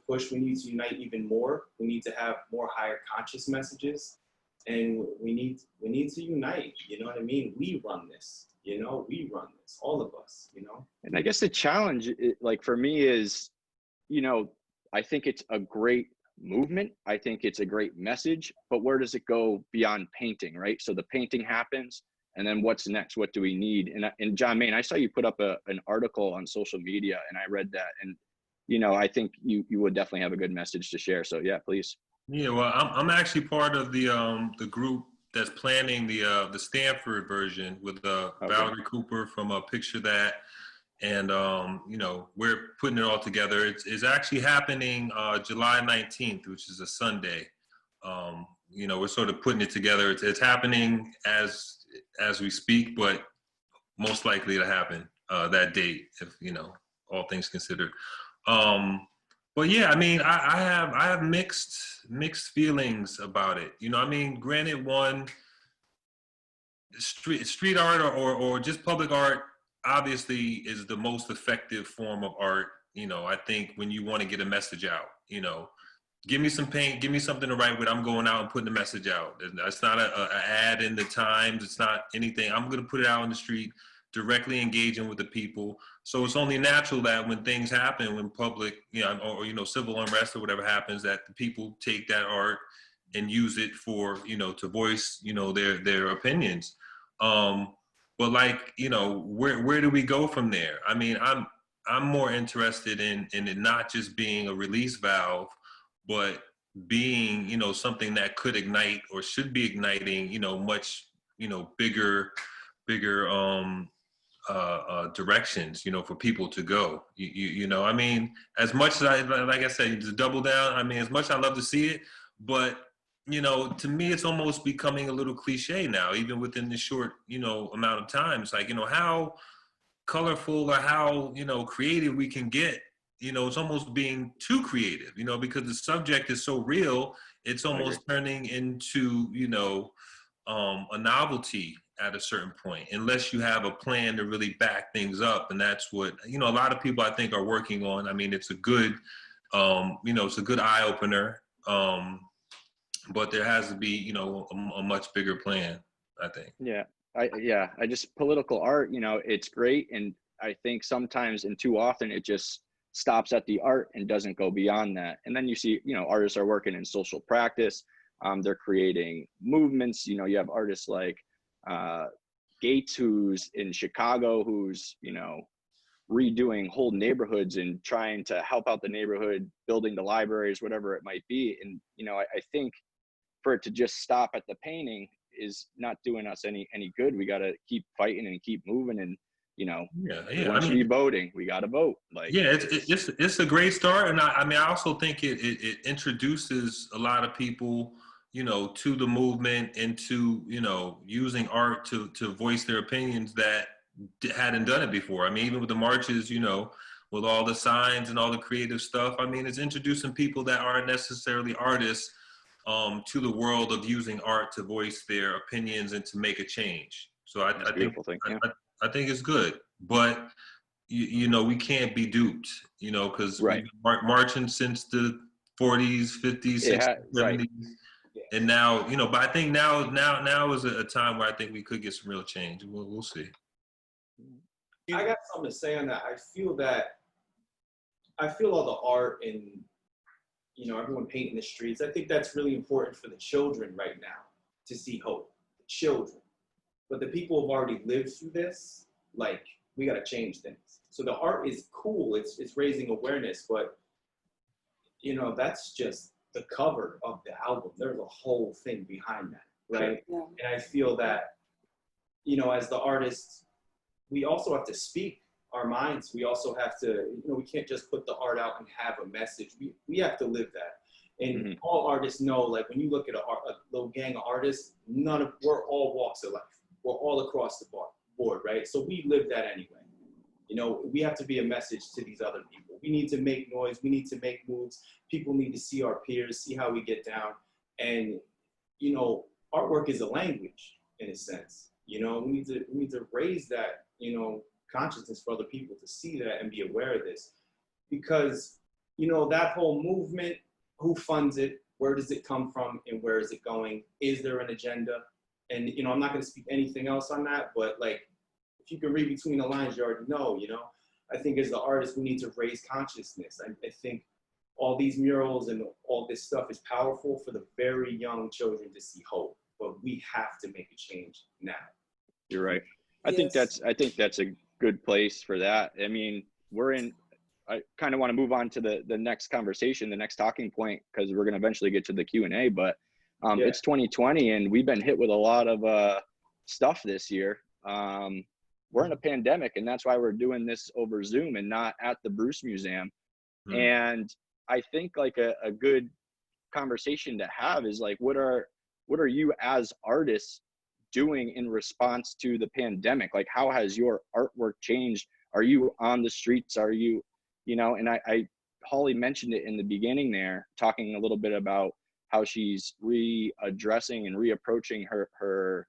push. We need to unite even more. We need to have more higher conscious messages, and we need to unite. You know what I mean? We run this. You know, we run this. All of us. You know. And I guess the challenge, like for me, is, you know, I think it's a great movement. I think it's a great message. But where does it go beyond painting, right? So the painting happens, and then what's next? What do we need? And Jahmane, I saw you put up an article on social media, and I read that, and you know, I think you would definitely have a good message to share. So yeah, please. Yeah, well, I'm actually part of the group that's planning the Stanford version with Okay. Valerie Cooper from Picture That, and you know, we're putting it all together. It's actually happening July 19th, which is a Sunday. You know, we're sort of putting it together. It's happening as we speak, but most likely to happen that date, if you know, all things considered. But yeah, I mean, I have mixed feelings about it. You know, I mean, granted, one, street art or just public art obviously is the most effective form of art. You know, I think when you want to get a message out, you know, give me some paint, give me something to write with, I'm going out and putting the message out. It's not an ad in the Times. It's not anything. I'm going to put it out on the street, directly engaging with the people. So it's only natural that when things happen, when public, you know, or you know, civil unrest or whatever happens, that the people take that art and use it for, to voice, their opinions. But like, where do we go from there? I mean, I'm more interested in it not just being a release valve, but being, something that could ignite or should be igniting, much, bigger directions, for people to go. I mean, as much as like I said, to double down, I mean, as much as I love to see it, but to me, it's almost becoming a little cliche now, even within this short, amount of time. It's like, how colorful or how, creative we can get, it's almost being too creative, because the subject is so real, it's almost turning into, a novelty at a certain point, unless you have a plan to really back things up. And that's what, a lot of people I think are working on. I mean, it's a good, it's a good eye opener. But there has to be, a much bigger plan, I think. Yeah. I just, political art, it's great. And I think sometimes and too often it just stops at the art and doesn't go beyond that. And then you see, artists are working in social practice. They're creating movements. You have artists like Gates, who's in Chicago, who's, redoing whole neighborhoods and trying to help out the neighborhood, building the libraries, whatever it might be. And, I think for it to just stop at the painting is not doing us any good. We got to keep fighting and keep moving. And, once you be voting, we got to vote. Like, yeah, it's a great start. And I mean, I also think it introduces a lot of people, to the movement and to, using art to voice their opinions that hadn't done it before. I mean, even with the marches, with all the signs and all the creative stuff, I mean, it's introducing people that aren't necessarily artists to the world of using art to voice their opinions and to make a change. So I think it's good, but we can't be duped, because we've been marching since the 40s, 50s, 60s, 70s. And now, but I think now is a time where I think we could get some real change. We'll see. I got something to say on that. I feel all the art and, everyone painting the streets. I think that's really important for the children right now to see hope. The children. But the people who've already lived through this, like, we got to change things. So the art is cool. It's raising awareness, but, that's just the cover of the album. There's a whole thing behind that, right? Yeah. And I feel that, as the artists, we also have to speak our minds. We also have to, we can't just put the art out and have a message. We have to live that. And all artists know, like, when you look at a little gang of artists, we're all walks of life. We're all across the board, right? So we live that anyway. We have to be a message to these other people. We need to make noise. We need to make moves. People need to see our peers, see how we get down. And, artwork is a language in a sense. We need to raise that, consciousness for other people to see that and be aware of this. Because, that whole movement, who funds it, where does it come from, and where is it going? Is there an agenda? And, I'm not going to speak anything else on that, but, like, if you can read between the lines, you already know, I think as the artists, we need to raise consciousness. I think all these murals and all this stuff is powerful for the very young children to see hope, but we have to make a change now. You're right. I think that's a good place for that. I mean, I kind of want to move on to the next conversation, the next talking point, because we're going to eventually get to the Q&A, but it's 2020 and we've been hit with a lot of stuff this year. We're in a pandemic, and that's why we're doing this over Zoom and not at the Bruce Museum. And I think like a good conversation to have is like, what are you as artists doing in response to the pandemic? Like, how has your artwork changed? Are you on the streets? Are you, and Holly mentioned it in the beginning there, talking a little bit about how she's readdressing and reapproaching her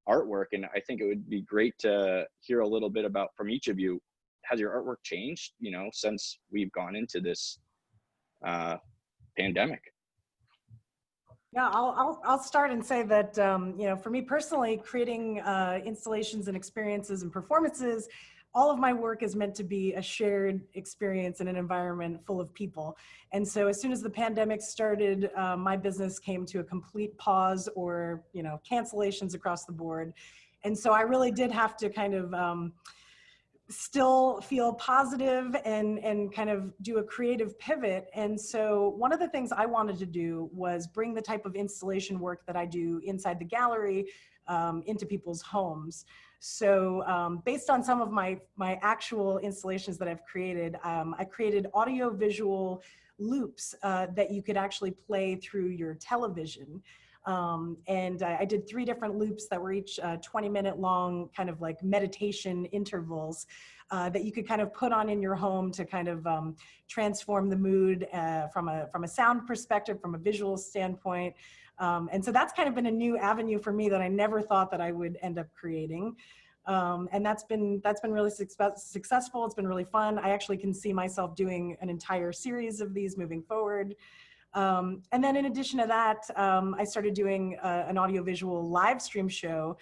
artwork. And I think it would be great to hear a little bit about from each of you. Has your artwork changed, since we've gone into this pandemic? Yeah, I'll start and say that, for me personally, creating installations and experiences and performances all of my work is meant to be a shared experience in an environment full of people. And so as soon as the pandemic started, my business came to a complete pause or, cancellations across the board. And so I really did have to kind of still feel positive and kind of do a creative pivot. And so one of the things I wanted to do was bring the type of installation work that I do inside the gallery into people's homes. So based on some of my actual installations that I've created, I created audio visual loops that you could actually play through your television. And I did 3 different loops that were each 20-minute long, kind of like meditation intervals that you could kind of put on in your home to kind of transform the mood from a sound perspective, from a visual standpoint. And so that's kind of been a new avenue for me that I never thought that I would end up creating. And that's been really successful. It's been really fun. I actually can see myself doing an entire series of these moving forward. And then in addition to that, I started doing an audiovisual live stream show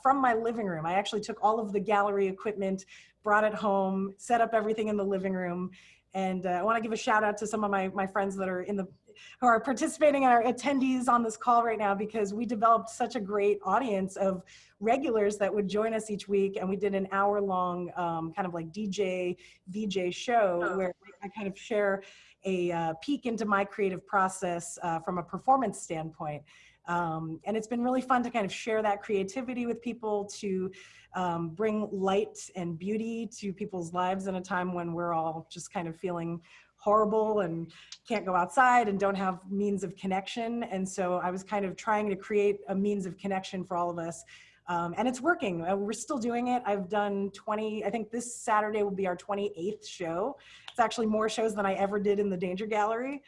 from my living room. I actually took all of the gallery equipment, brought it home, set up everything in the living room. And I want to give a shout out to some of my friends that are who are participating and are attendees on this call right now, because we developed such a great audience of regulars that would join us each week. And we did an hour-long kind of like DJ, VJ show where I kind of share a peek into my creative process from a performance standpoint. And it's been really fun to kind of share that creativity with people, to bring light and beauty to people's lives in a time when we're all just kind of feeling horrible and can't go outside and don't have means of connection. And so I was kind of trying to create a means of connection for all of us. And it's working. We're still doing it. I've done 20, I think this Saturday will be our 28th show. It's actually more shows than I ever did in the Danger Gallery.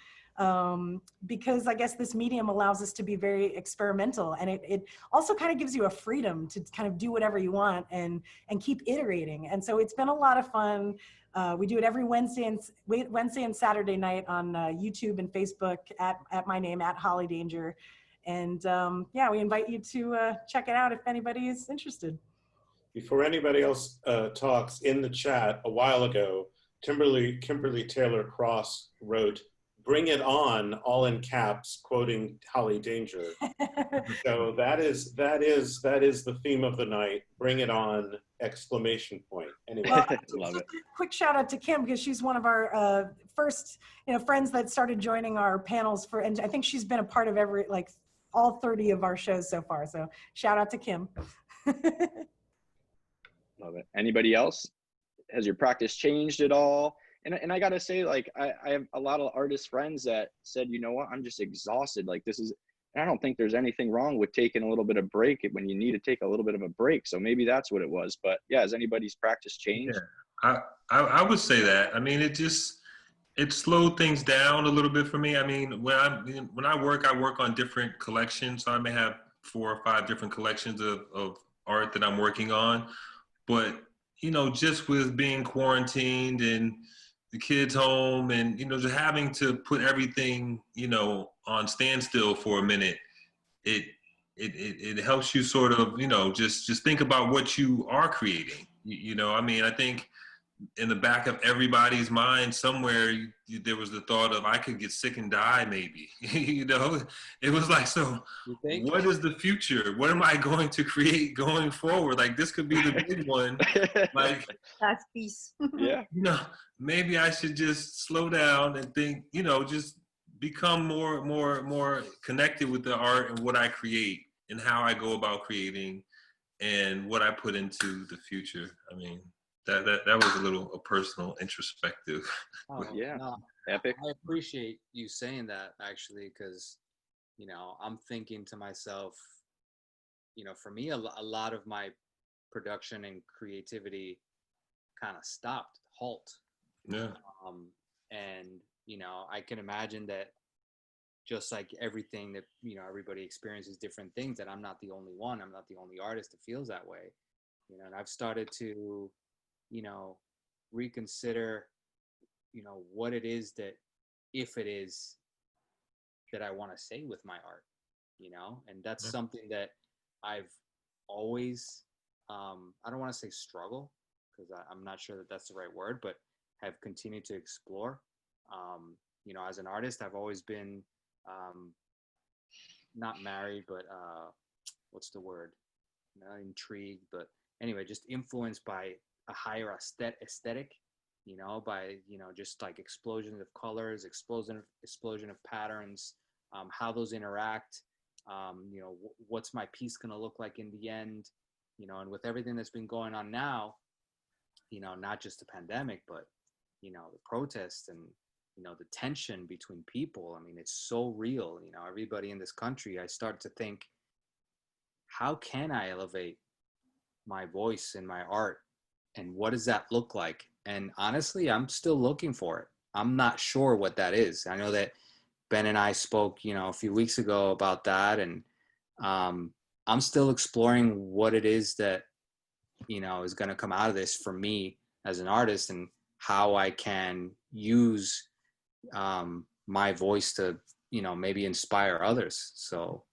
Because I guess this medium allows us to be very experimental, and it also kind of gives you a freedom to kind of do whatever you want and keep iterating. And so it's been a lot of fun. We do it every Wednesday and Saturday night on YouTube and Facebook at my name, at Holly Danger. And yeah, we invite you to check it out if anybody is interested. Before anybody else talks, in the chat a while ago, Kimberly Taylor Cross wrote, "Bring it on," all in caps, quoting Holly Danger. So that is the theme of the night. Bring it on! Exclamation point. Anyway, love it. Quick shout out to Kim, because she's one of our first friends that started joining our panels and I think she's been a part of all 30 of our shows so far. So shout out to Kim. Love it. Anybody else? Has your practice changed at all? And I gotta say, like, I have a lot of artist friends that said, you know what, I'm just exhausted. Like, and I don't think there's anything wrong with taking a little bit of break when you need to take a little bit of a break. So maybe that's what it was. But yeah, has anybody's practice changed? Yeah, I would say that. I mean, it slowed things down a little bit for me. I mean, when I work on different collections. So I may have 4 or 5 different collections of art that I'm working on. But, just with being quarantined and the kids home and, just having to put everything, on standstill for a minute, it helps you sort of, just think about what you are creating. I mean, I think in the back of everybody's mind somewhere, there was the thought of, I could get sick and die maybe. It was like, so what is the future? What am I going to create going forward? Like, this could be the big one. Like, that's peace. Yeah. Maybe I should just slow down and think, just become more connected with the art and what I create and how I go about creating and what I put into the future. I mean, that was a personal introspective. Oh, yeah. No, Epic. I appreciate you saying that, actually, because I'm thinking to myself, for me, a lot of my production and creativity kind of halt. Yeah. And I can imagine that, just like everything that everybody experiences different things, that I'm not the only one. I'm not the only artist that feels that way. And I've started to reconsider, what it is that, if it is that I want to say with my art, and that's something that I've always, I don't want to say struggle, because I'm not sure that that's the right word, but have continued to explore. You know, as an artist, I've always been not married, but what's the word? Not intrigued, but anyway, just influenced by a higher aesthetic, you know, by, you know, just like explosions of colors, explosion of patterns, how those interact, you know, what's my piece going to look like in the end, you know, and with everything that's been going on now, you know, not just the pandemic, but, you know, the protests and, you know, the tension between people. I mean, it's so real, you know, everybody in this country. I start to think, how can I elevate my voice and my art? And what does that look like? And honestly, I'm still looking for it. I'm not sure what that is. I know that Ben and I spoke, you know, a few weeks ago about that. And I'm still exploring what it is that, you know, is going to come out of this for me as an artist, and how I can use my voice to, you know, maybe inspire others. So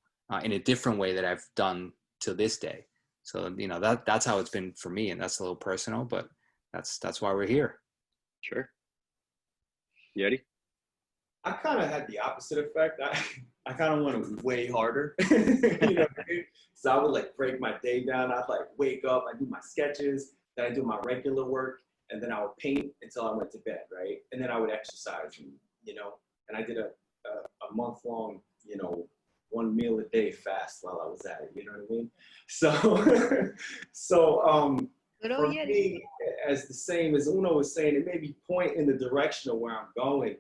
in a different way that I've done to this day. So, you know, that's how it's been for me, and that's a little personal, but that's why we're here. Sure. Yedi? I kind of had the opposite effect. I kind of went way harder. You know what I mean? So I would like break my day down. I'd like wake up, I do my sketches, then I do my regular work, and then I would paint until I went to bed, right? And then I would exercise, and, you know, and I did a month-long, you know, 1 meal a day fast while I was at it, you know what I mean? So, for me, as the same as Uno was saying, it made me point in the direction of where I'm going.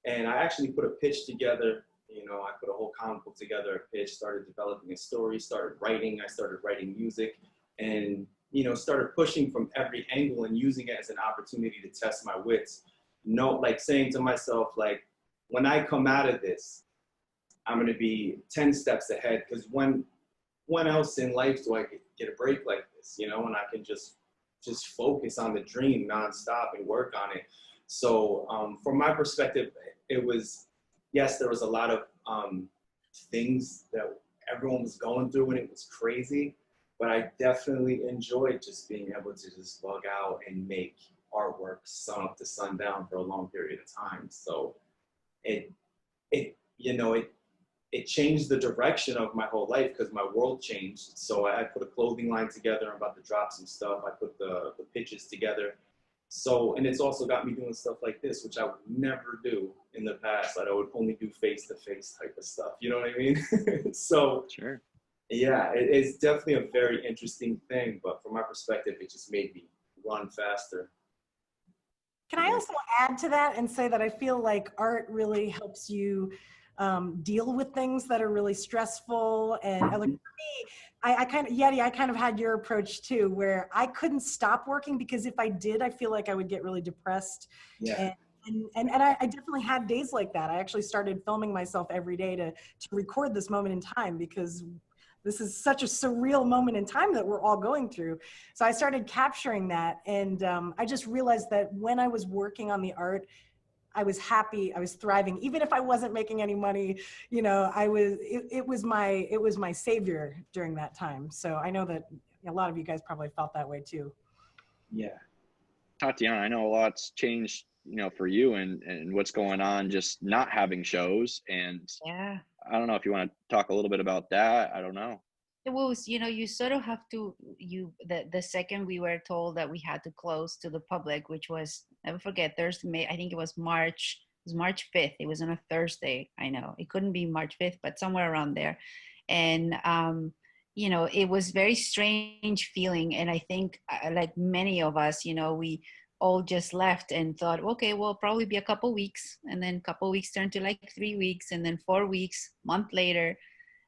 And I actually put a pitch together, you know, I put a whole comic book together, a pitch, started developing a story, started writing, I started writing music, and, you know, started pushing from every angle and using it as an opportunity to test my wits. No, like saying to myself, like, when I come out of this, I'm going to be 10 steps ahead, because when else in life do I get a break like this, you know, and I can just focus on the dream nonstop and work on it. So from my perspective, it was, yes, there was a lot of things that everyone was going through and it was crazy, but I definitely enjoyed just being able to just bug out and make artwork sun up to sundown for a long period of time. So it you know, it changed the direction of my whole life, because my world changed. So I put a clothing line together. I'm about to drop some stuff. I put the pitches together. So, and it's also got me doing stuff like this, which I would never do in the past. Like, I would only do face-to-face type of stuff. You know what I mean? So, sure. Yeah, it's definitely a very interesting thing. But from my perspective, it just made me run faster. Can I also add to that and say that I feel like art really helps you deal with things that are really stressful. And like, for me, I kind of, Yedi, I kind of had your approach too, where I couldn't stop working, because if I did, I feel like I would get really depressed. Yeah. And I definitely had days like that. I actually started filming myself every day to record this moment in time, because this is such a surreal moment in time that we're all going through. So I started capturing that. And I just realized that when I was working on the art, I was happy, I was thriving. Even if I wasn't making any money, you know, it was my savior during that time. So I know that a lot of you guys probably felt that way too. Yeah. Tatiana, I know a lot's changed, you know, for you and what's going on, just not having shows. And Yeah. I don't know if you want to talk a little bit about that. I don't know. It was, you know, you sort of have to, the second we were told that we had to close to the public, which was, never forget, Thursday, I think it was March 5th. It was on a Thursday. I know it couldn't be March 5th, but somewhere around there. And, you know, it was very strange feeling. And I think like many of us, you know, we all just left and thought, okay, well, probably be a couple weeks. And then a couple weeks turned to like 3 weeks, and then 4 weeks, month later.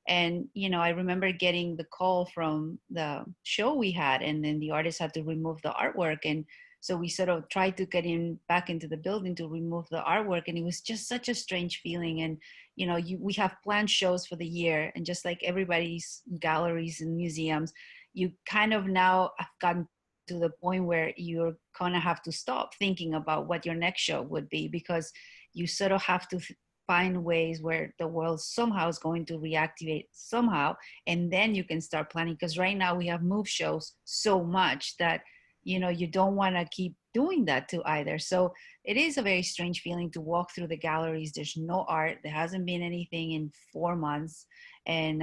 And, you know, I remember getting the call from the show we had, and then the artist had to remove the artwork. And so we sort of tried to get back into the building to remove the artwork. And it was just such a strange feeling. And, you know, we have planned shows for the year, and just like everybody's galleries and museums, you kind of now have gotten to the point where you're gonna have to stop thinking about what your next show would be, because you sort of have to find ways where the world somehow is going to reactivate somehow, and then you can start planning. Because right now we have moved shows so much that you know, you don't want to keep doing that to either. So it is a very strange feeling to walk through the galleries. There's no art. There hasn't been anything in 4 months. And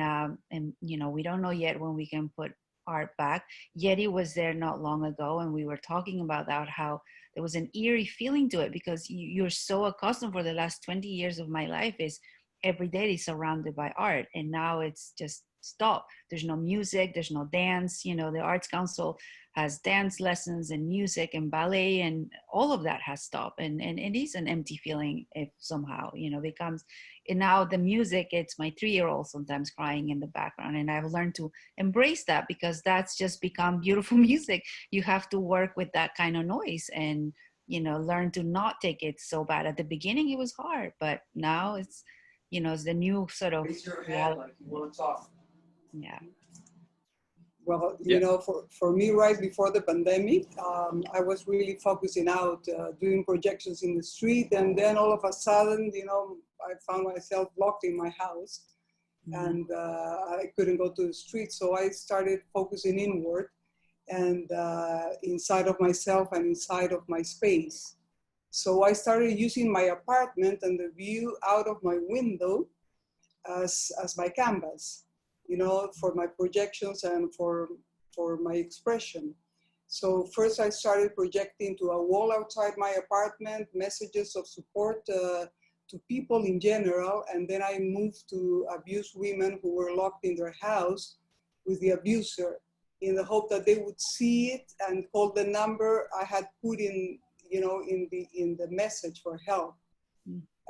you know, we don't know yet when we can put art back. Yedi was there not long ago, and we were talking about that, how there was an eerie feeling to it, because you're so accustomed for the last 20 years of my life is every day is surrounded by art, and now it's just stopped. There's no music, there's no dance. You know, the Arts Council has dance lessons and music and ballet, and all of that has stopped, and it is an empty feeling if somehow, you know, becomes. And now the music, it's my 3-year-old sometimes crying in the background, and I've learned to embrace that, because that's just become beautiful music. You have to work with that kind of noise, and you know, learn to not take it so bad. At the beginning it was hard, but now it's, you know, it's the new sort of Raise your hand like you want to talk. yeah. Well, you know, for me, right before the pandemic, I was really focusing out, doing projections in the street. And then all of a sudden, you know, I found myself locked in my house, and I couldn't go to the street. So I started focusing inward and inside of myself and inside of my space. So I started using my apartment and the view out of my window as my canvas, you know, for my projections and for my expression. So first I started projecting to a wall outside my apartment, messages of support to people in general. And then I moved to abused women who were locked in their house with the abuser, in the hope that they would see it and call the number I had put in, you know, in the message for help.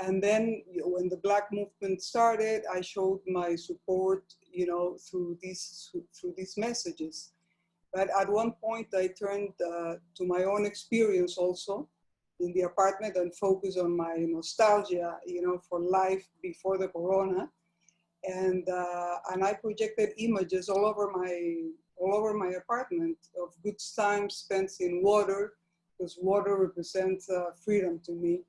And then when the Black movement started, I showed my support, you know, through these messages. But at one point I turned to my own experience also in the apartment and focused on my nostalgia, you know, for life before the corona. And I projected images all over my apartment of good time spent in water, because water represents freedom to me.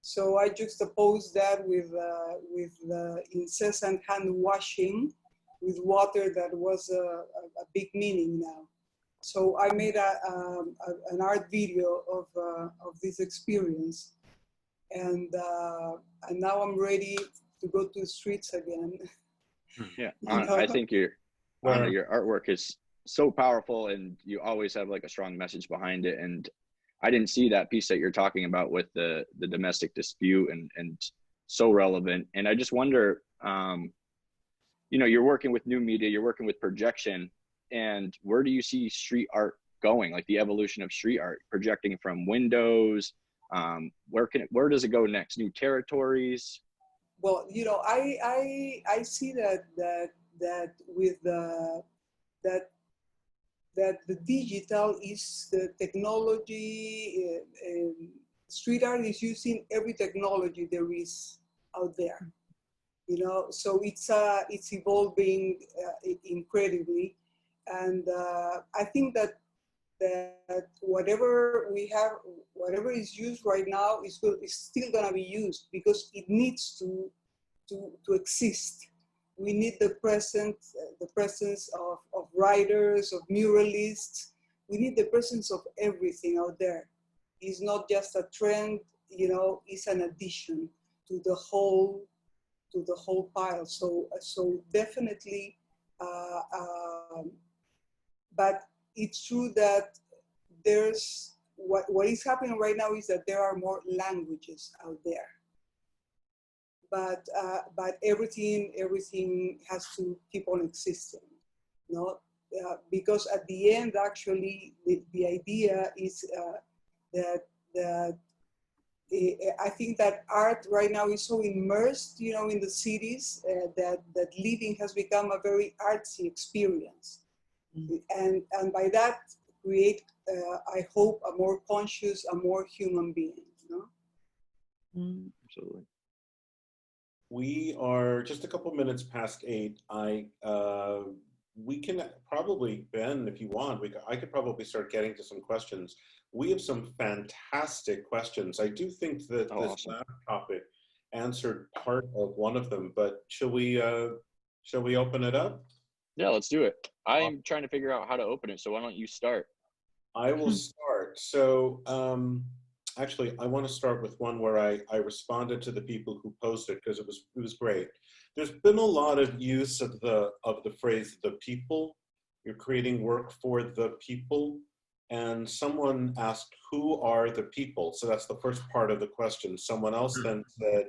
So I juxtaposed that with the incessant hand washing with water that was a big meaning now. So I made an art video of this experience, and now I'm ready to go to the streets again. Yeah, I think your artwork is so powerful, and you always have like a strong message behind it. And I didn't see that piece that you're talking about with the domestic dispute, and so relevant. And I just wonder, you know, you're working with new media, you're working with projection, and where do you see street art going? Like the evolution of street art, projecting from windows, where does it go next? New territories? Well, you know, I see that with that the digital is the technology. Street art is using every technology there is out there, you know. So it's evolving incredibly, and I think that whatever we have, whatever is used right now is still gonna be used, because it needs to exist. We need the presence of writers, of muralists. We need the presence of everything out there. It's not just a trend, you know, it's an addition to the whole pile. So definitely, but it's true that there's what is happening right now is that there are more languages out there. But everything has to keep on existing, you know? Because at the end, actually, the idea is that I think that art right now is so immersed, you know, in the cities that living has become a very artsy experience, and by that create, I hope, a more conscious, a more human being, you know? Absolutely. We are just a couple minutes past 8. We can probably, Ben, if you want, I could probably start getting to some questions. We have some fantastic questions. I do think that this last topic answered part of one of them, but shall we open it up? Yeah, let's do it. I'm trying to figure out how to open it, so why don't you start? I will start. So actually, I want to start with one where I responded to the people who posted because it was great. There's been a lot of use of the phrase "the people." You're creating work for the people, and someone asked, "Who are the people?" So that's the first part of the question. Someone else then said,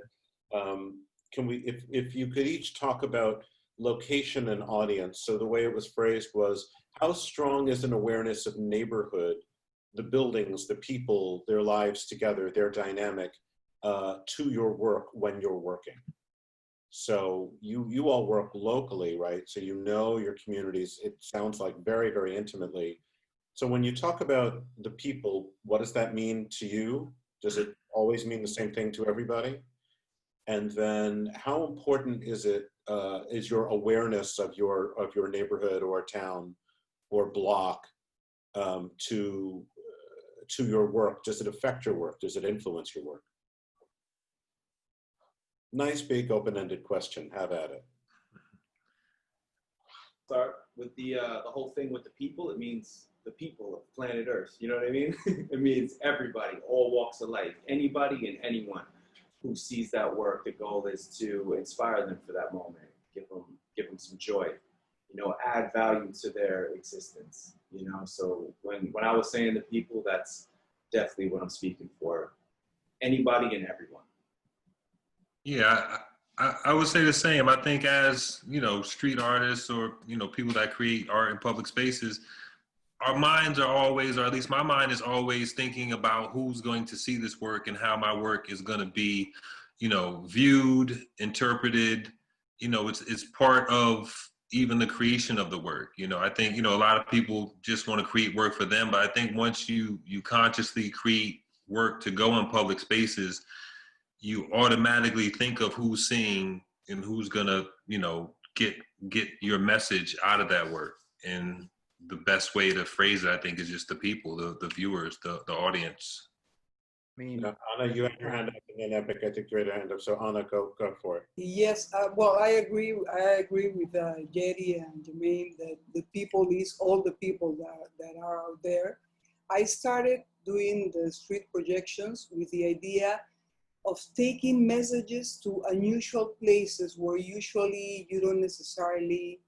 "Can we, if you could each talk about location and audience?" So the way it was phrased was, how strong is an awareness of neighborhood, the buildings, the people, their lives together, their dynamic, to your work when you're working? So you all work locally, right? So you know your communities, it sounds like very, very intimately. So when you talk about the people, what does that mean to you? Does it always mean the same thing to everybody? And then how important is it, is your awareness of your neighborhood or town or block to your work? Does it affect your work? Does it influence your work? Nice big open-ended question. Have at it. Start with the whole thing with the people. It means the people of planet Earth. You know what I mean? It means everybody, all walks of life, anybody and anyone who sees that work. The goal is to inspire them for that moment, give them some joy, you know, add value to their existence, you know. So when I was saying the people, that's definitely what I'm speaking for. Anybody and everyone. Yeah, I would say the same. I think as, you know, street artists or, you know, people that create art in public spaces, our minds are always, or at least my mind is always thinking about who's going to see this work and how my work is going to be, you know, viewed, interpreted. You know, it's part of even the creation of the work. You know, I think, you know, a lot of people just want to create work for them, but I think once you consciously create work to go in public spaces, you automatically think of who's seeing and who's gonna, you know, get your message out of that work. And the best way to phrase it, I think, is just the people, the viewers, the audience. I mean, Anna, you had your hand up, and then Epic, I think you had your hand up. So Anna, go for it. Yes, well, I agree with Yedi and Jahmane that the people is all the people that are out there. I started doing the street projections with the idea of taking messages to unusual places where usually you don't necessarily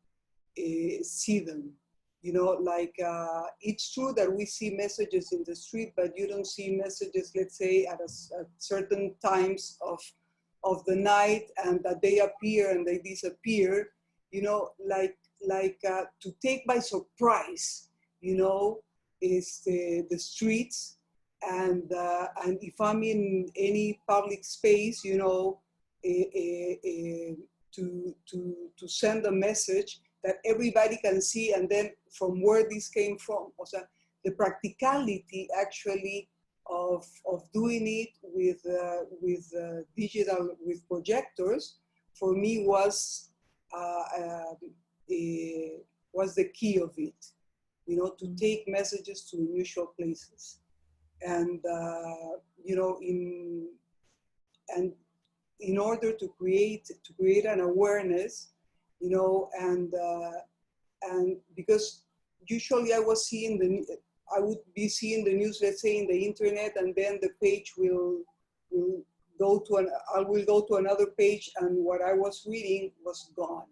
see them. You know, like it's true that we see messages in the street, but you don't see messages, let's say, at certain times of the night, and that they appear and they disappear. You know, like to take by surprise, you know, is the streets. And if I'm in any public space, you know, to send a message that everybody can see, and then from where this came from. O sea, the practicality actually of doing it with digital, with projectors, for me was the key of it. You know, to take messages to unusual places. And you know, in order to create an awareness, you know, and because usually I would be seeing the news, let's say, in the internet, and then the page will go to another page, and what I was reading was gone.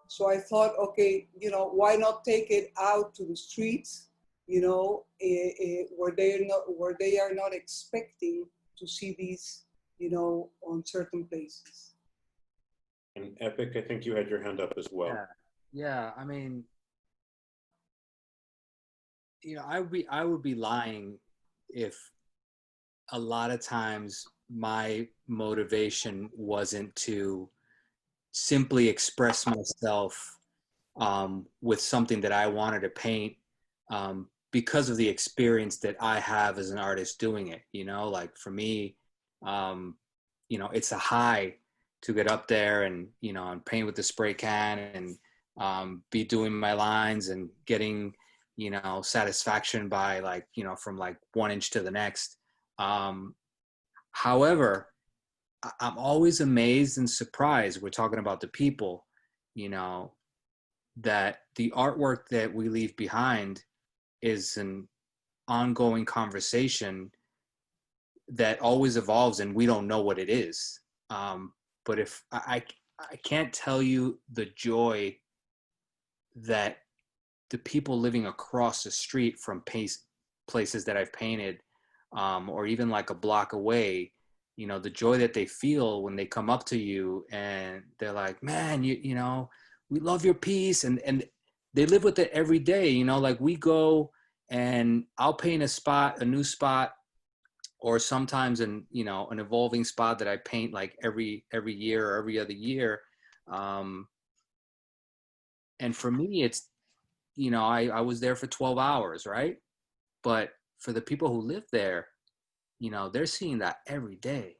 So I thought, okay, you know, why not take it out to the streets? You know, where they are not expecting to see these, you know, on certain places. And Epic, I think you had your hand up as well. Yeah. I mean, you know, I would be lying if a lot of times my motivation wasn't to simply express myself with something that I wanted to paint. Because of the experience that I have as an artist doing it, you know, like for me, you know, it's a high to get up there and, you know, and paint with the spray can and be doing my lines and getting, you know, satisfaction by, like, you know, from like 1 inch to the next. However, I'm always amazed and surprised, we're talking about the people, you know, that the artwork that we leave behind is an ongoing conversation that always evolves, and we don't know what it is. But if I can't tell you the joy that the people living across the street from places that I've painted, or even like a block away, you know, the joy that they feel when they come up to you and they're like, man, you know, we love your piece. And they live with it every day, you know, like we go and I'll paint a new spot, or sometimes an evolving spot that I paint like every year or every other year. And for me, it's, you know, I was there for 12 hours, right? But for the people who live there, you know, they're seeing that every day.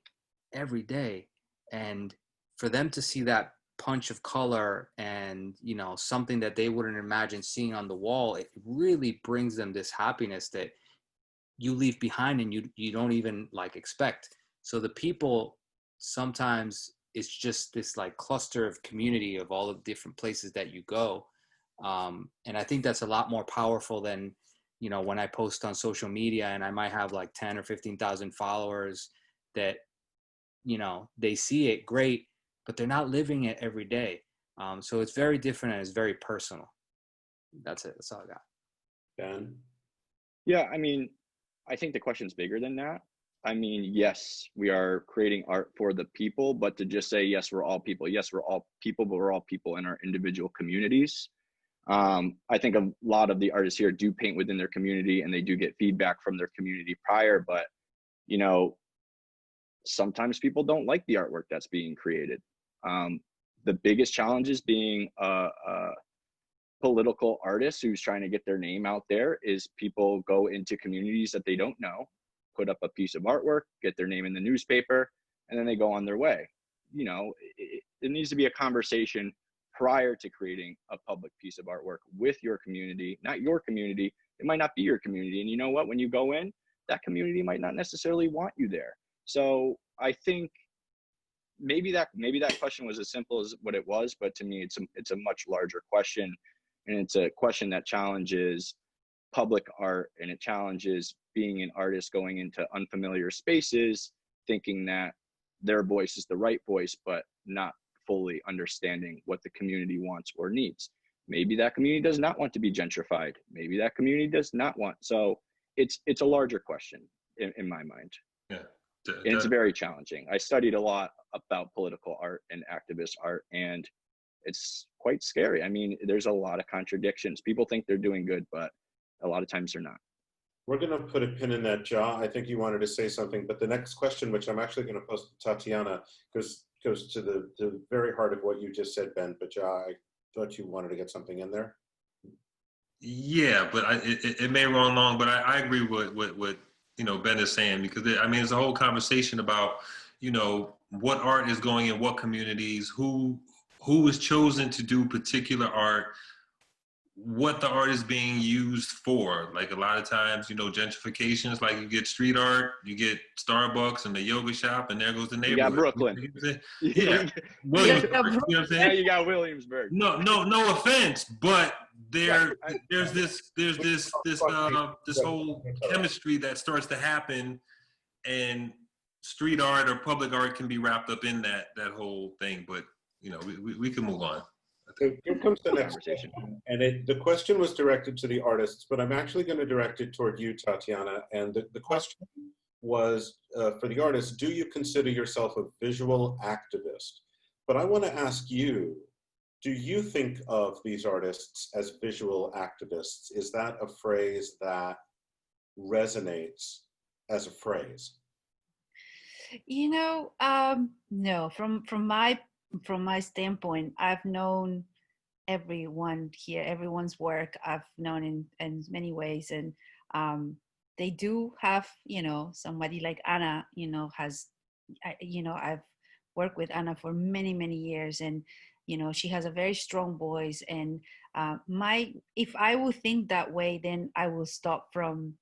And for them to see that punch of color and, you know, something that they wouldn't imagine seeing on the wall, it really brings them this happiness that you leave behind and you don't even like expect. So the people, sometimes it's just this like cluster of community of all the different places that you go. And I think that's a lot more powerful than, you know, when I post on social media and I might have like 10 or 15,000 followers that, you know, they see it, great, but they're not living it every day. So it's very different and it's very personal. That's it. That's all I got. Ben? Yeah, I mean, I think the question's bigger than that. I mean, yes, we are creating art for the people, but to just say, yes, we're all people. Yes, we're all people, but we're all people in our individual communities. I think a lot of the artists here do paint within their community and they do get feedback from their community prior, but, you know, sometimes people don't like the artwork that's being created. The biggest challenge is being a political artist who's trying to get their name out there is people go into communities that they don't know, put up a piece of artwork, get their name in the newspaper, and then they go on their way. You know, it needs to be a conversation prior to creating a public piece of artwork with your community, not your community. It might not be your community. And you know what, when you go in, that community might not necessarily want you there. So I think maybe that question was as simple as what it was, but to me, it's a much larger question. And it's a question that challenges public art, and it challenges being an artist going into unfamiliar spaces, thinking that their voice is the right voice, but not fully understanding what the community wants or needs. Maybe that community does not want to be gentrified. Maybe that community does not want. So it's a larger question in my mind. Yeah. And it's very challenging. I studied a lot about political art and activist art, and it's quite scary. I mean, there's a lot of contradictions. People think they're doing good, but a lot of times they're not. We're going to put a pin in that, Jah. I think you wanted to say something, but the next question, which I'm actually going to pose to Tatiana, goes to the very heart of what you just said, Ben. But Jah, I thought you wanted to get something in there. Yeah, but it may run long, but I agree with what you know Ben is saying, because I mean, it's a whole conversation about, you know, what art is going in what communities, who is chosen to do particular art, what the art is being used for. Like a lot of times, you know, gentrification is like you get street art, you get Starbucks and the yoga shop, and there goes the neighborhood. You got Brooklyn. Yeah, Williamsburg. You know what I'm saying? Now you got Williamsburg. No offense, but there's this whole chemistry that starts to happen, and street art or public art can be wrapped up in that whole thing. But you know, we can move on. So here comes the next question, and the question was directed to the artists, but I'm actually going to direct it toward you, Tatiana. And the question was for the artists: do you consider yourself a visual activist? But I want to ask you, do you think of these artists as visual activists? Is that a phrase that resonates as a phrase? You know, no. From my standpoint, I've known everyone here, everyone's work. I've known in many ways, and they do have, you know, somebody like Anna. You know, I've worked with Anna for many years, and you know, she has a very strong voice. And if I would think that way, then I will stop from.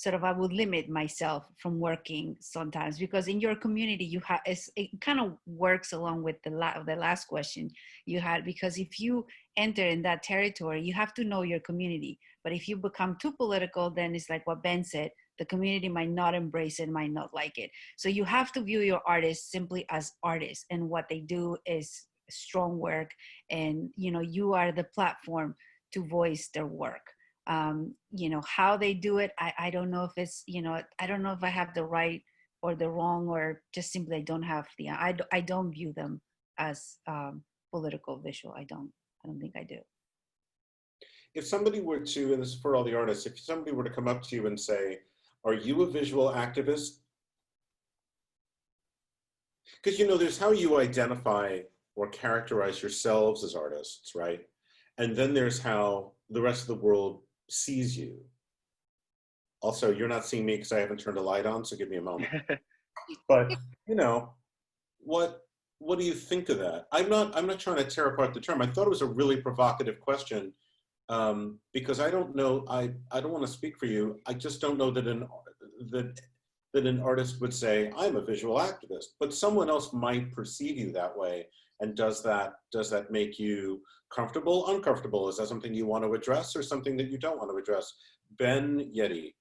I would limit myself from working sometimes, because in your community you have, it kind of works along with the last question you had, because if you enter in that territory, you have to know your community. But if you become too political, then it's like what Ben said, the community might not embrace it, might not like it. So you have to view your artists simply as artists, and what they do is strong work, and you are the platform to voice their work. How they do it, I don't know if it's, I don't know if I have the right or the wrong, or just simply I don't have the, I don't view them as political visual. I don't think I do. If somebody were to, and this is for all the artists, if somebody were to come up to you and say, are you a visual activist? Because there's how you identify or characterize yourselves as artists, right? And then there's how the rest of the world sees you. Also, you're not seeing me because I haven't turned a light on, so give me a moment. But what do you think of that? I'm not trying to tear apart the term. I thought it was a really provocative question, because I don't know. I don't want to speak for you. I just don't know that an artist would say I'm a visual activist, but someone else might perceive you that way. And does that make you comfortable, uncomfortable? Is that something you want to address, or something that you don't want to address? Ben, Yedi.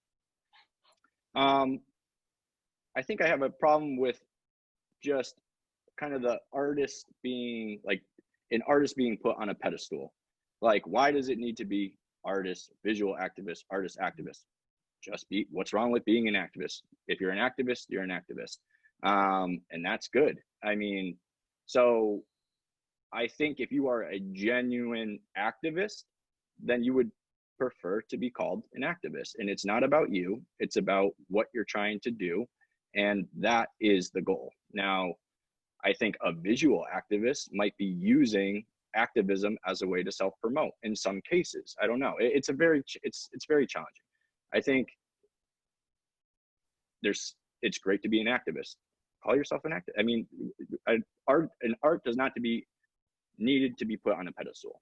I think I have a problem with just kind of the artist being like an artist being put on a pedestal. Like, why does it need to be artist, visual activist, artist, activist? Just be, what's wrong with being an activist? If you're an activist, you're an activist. And that's good. I mean, so I think if you are a genuine activist, then you would prefer to be called an activist. And it's not about you, it's about what you're trying to do. And that is the goal. Now, I think a visual activist might be using activism as a way to self-promote in some cases. I don't know. It's very challenging. I think it's great to be an activist. Call yourself an activist. I mean, art does not needed to be put on a pedestal.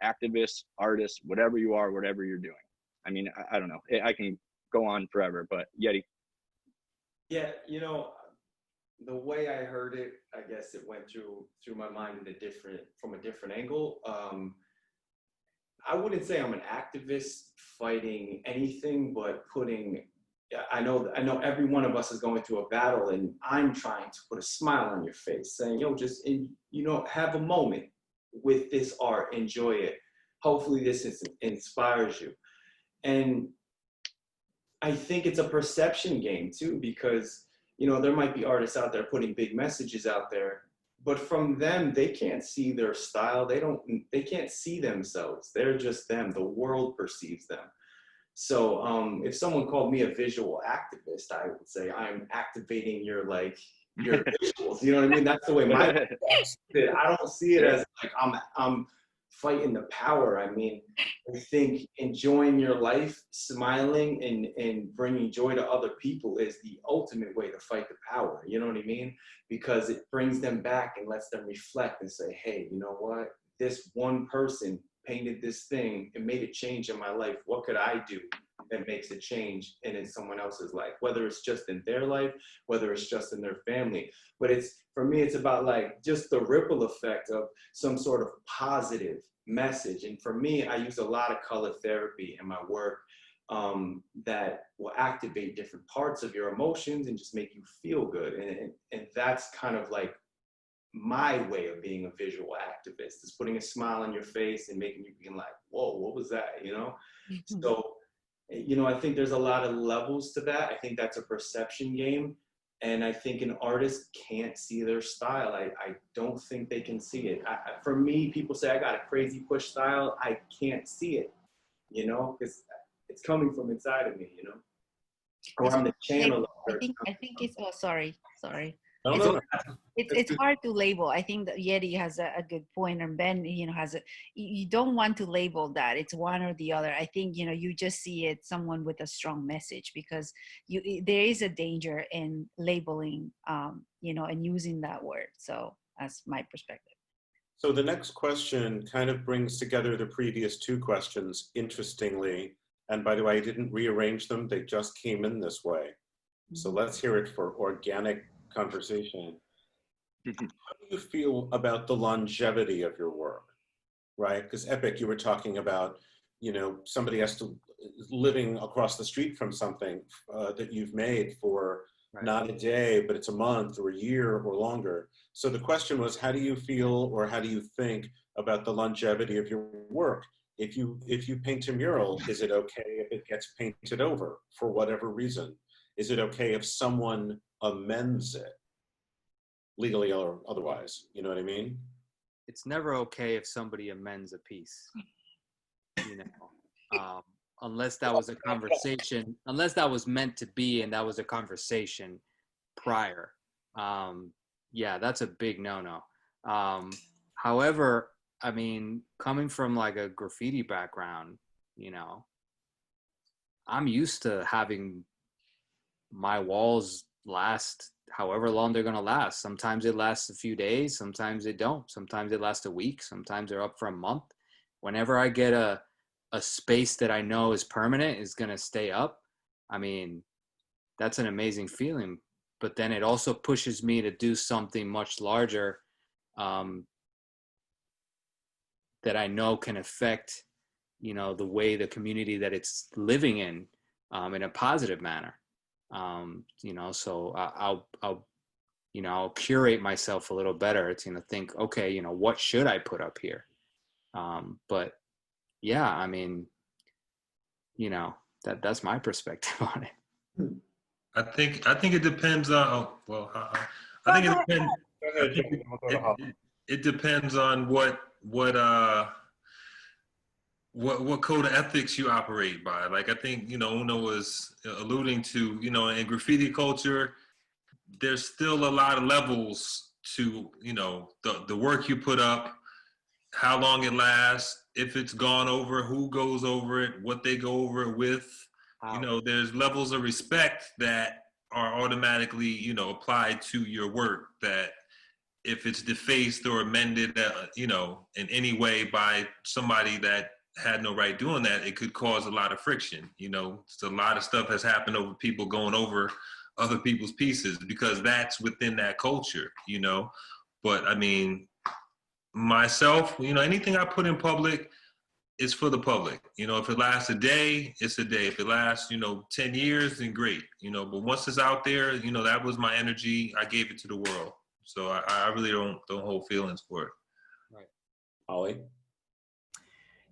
Activists, artists, whatever you are, whatever you're doing. I mean, I don't know. I can go on forever, but Yedi. Yeah, the way I heard it, I guess it went through my mind from a different angle. I wouldn't say I'm an activist fighting anything, but I know every one of us is going through a battle, and I'm trying to put a smile on your face, saying, just have a moment with this art, enjoy it. Hopefully this inspires you. And I think it's a perception game too, because there might be artists out there putting big messages out there, but from them, they can't see their style. They can't see themselves. They're just them. The world perceives them. So if someone called me a visual activist, I would say I'm activating your visuals. You know what I mean? That's the way my I don't see it as like I'm fighting the power. I mean, I think enjoying your life, smiling, and bringing joy to other people is the ultimate way to fight the power. You know what I mean? Because it brings them back and lets them reflect and say, hey, you know what? This one person painted this thing and made a change in my life. What could I do that makes a change in someone else's life? Whether it's just in their life, whether it's just in their family. But for me, it's about like just the ripple effect of some sort of positive message. And for me, I use a lot of color therapy in my work that will activate different parts of your emotions and just make you feel good. And that's kind of like my way of being a visual activist, is putting a smile on your face and making you be like, whoa, what was that? So, I think there's a lot of levels to that. I think that's a perception game. And I think an artist can't see their style. I don't think they can see it. For me, people say I got a crazy push style. I can't see it, because it's coming from inside of me, or I'm the channel. I think it's, oh, sorry. No. It's hard to label. I think that Yedi has a good point, and Ben, has you don't want to label that. It's one or the other. I think, you just see it someone with a strong message, because there is a danger in labeling, and using that word. So that's my perspective. So the next question kind of brings together the previous two questions, interestingly. And by the way, I didn't rearrange them. They just came in this way. So let's hear it for organic conversation. How do you feel about the longevity of your work, right? Because Epic, you were talking about you know, somebody has to, living across the street from something that you've made for not a day, but it's a month or a year or longer. So the question was, how do you feel or how do you think about the longevity of your work? If you paint a mural, is it okay if it gets painted over for whatever reason? Is it okay if someone amends it, legally or otherwise? You know what I mean? It's never okay if somebody amends a piece, you know, unless that was a conversation, unless that was meant to be and that was a conversation prior. Yeah, that's a big no-no. However, I mean, coming from like a graffiti background, you know, I'm used to having my walls last however long they're gonna last. Sometimes it lasts a few days, sometimes it don't. Sometimes it lasts a week, sometimes they're up for a month. Whenever I get a space that I know is permanent, is gonna stay up, I mean, that's an amazing feeling. But then it also pushes me to do something much larger that I know can affect, you know, the way the community that it's living in a positive manner. You know, so I'll curate myself a little better to, you know, think, okay, you know, what should I put up here? But yeah, I mean, you know, that's my perspective on it. I think it depends on. Oh, well, I think it depends. I think it depends on what code of ethics you operate by. Like I think, you know, Uno was alluding to, you know, in graffiti culture, there's still a lot of levels to, you know, the work you put up, how long it lasts, if it's gone over, who goes over it, what they go over it with. You know, there's levels of respect that are automatically, you know, applied to your work, that if it's defaced or amended, you know, in any way by somebody that had no right doing that, it could cause a lot of friction. You know, so a lot of stuff has happened over people going over other people's pieces because that's within that culture, you know. But I mean, myself, you know, anything I put in public is for the public. You know, if it lasts a day, it's a day. If it lasts, you know, 10 years, then great. You know, but once it's out there, you know, that was my energy. I gave it to the world. So I really don't hold feelings for it. Right. Ollie?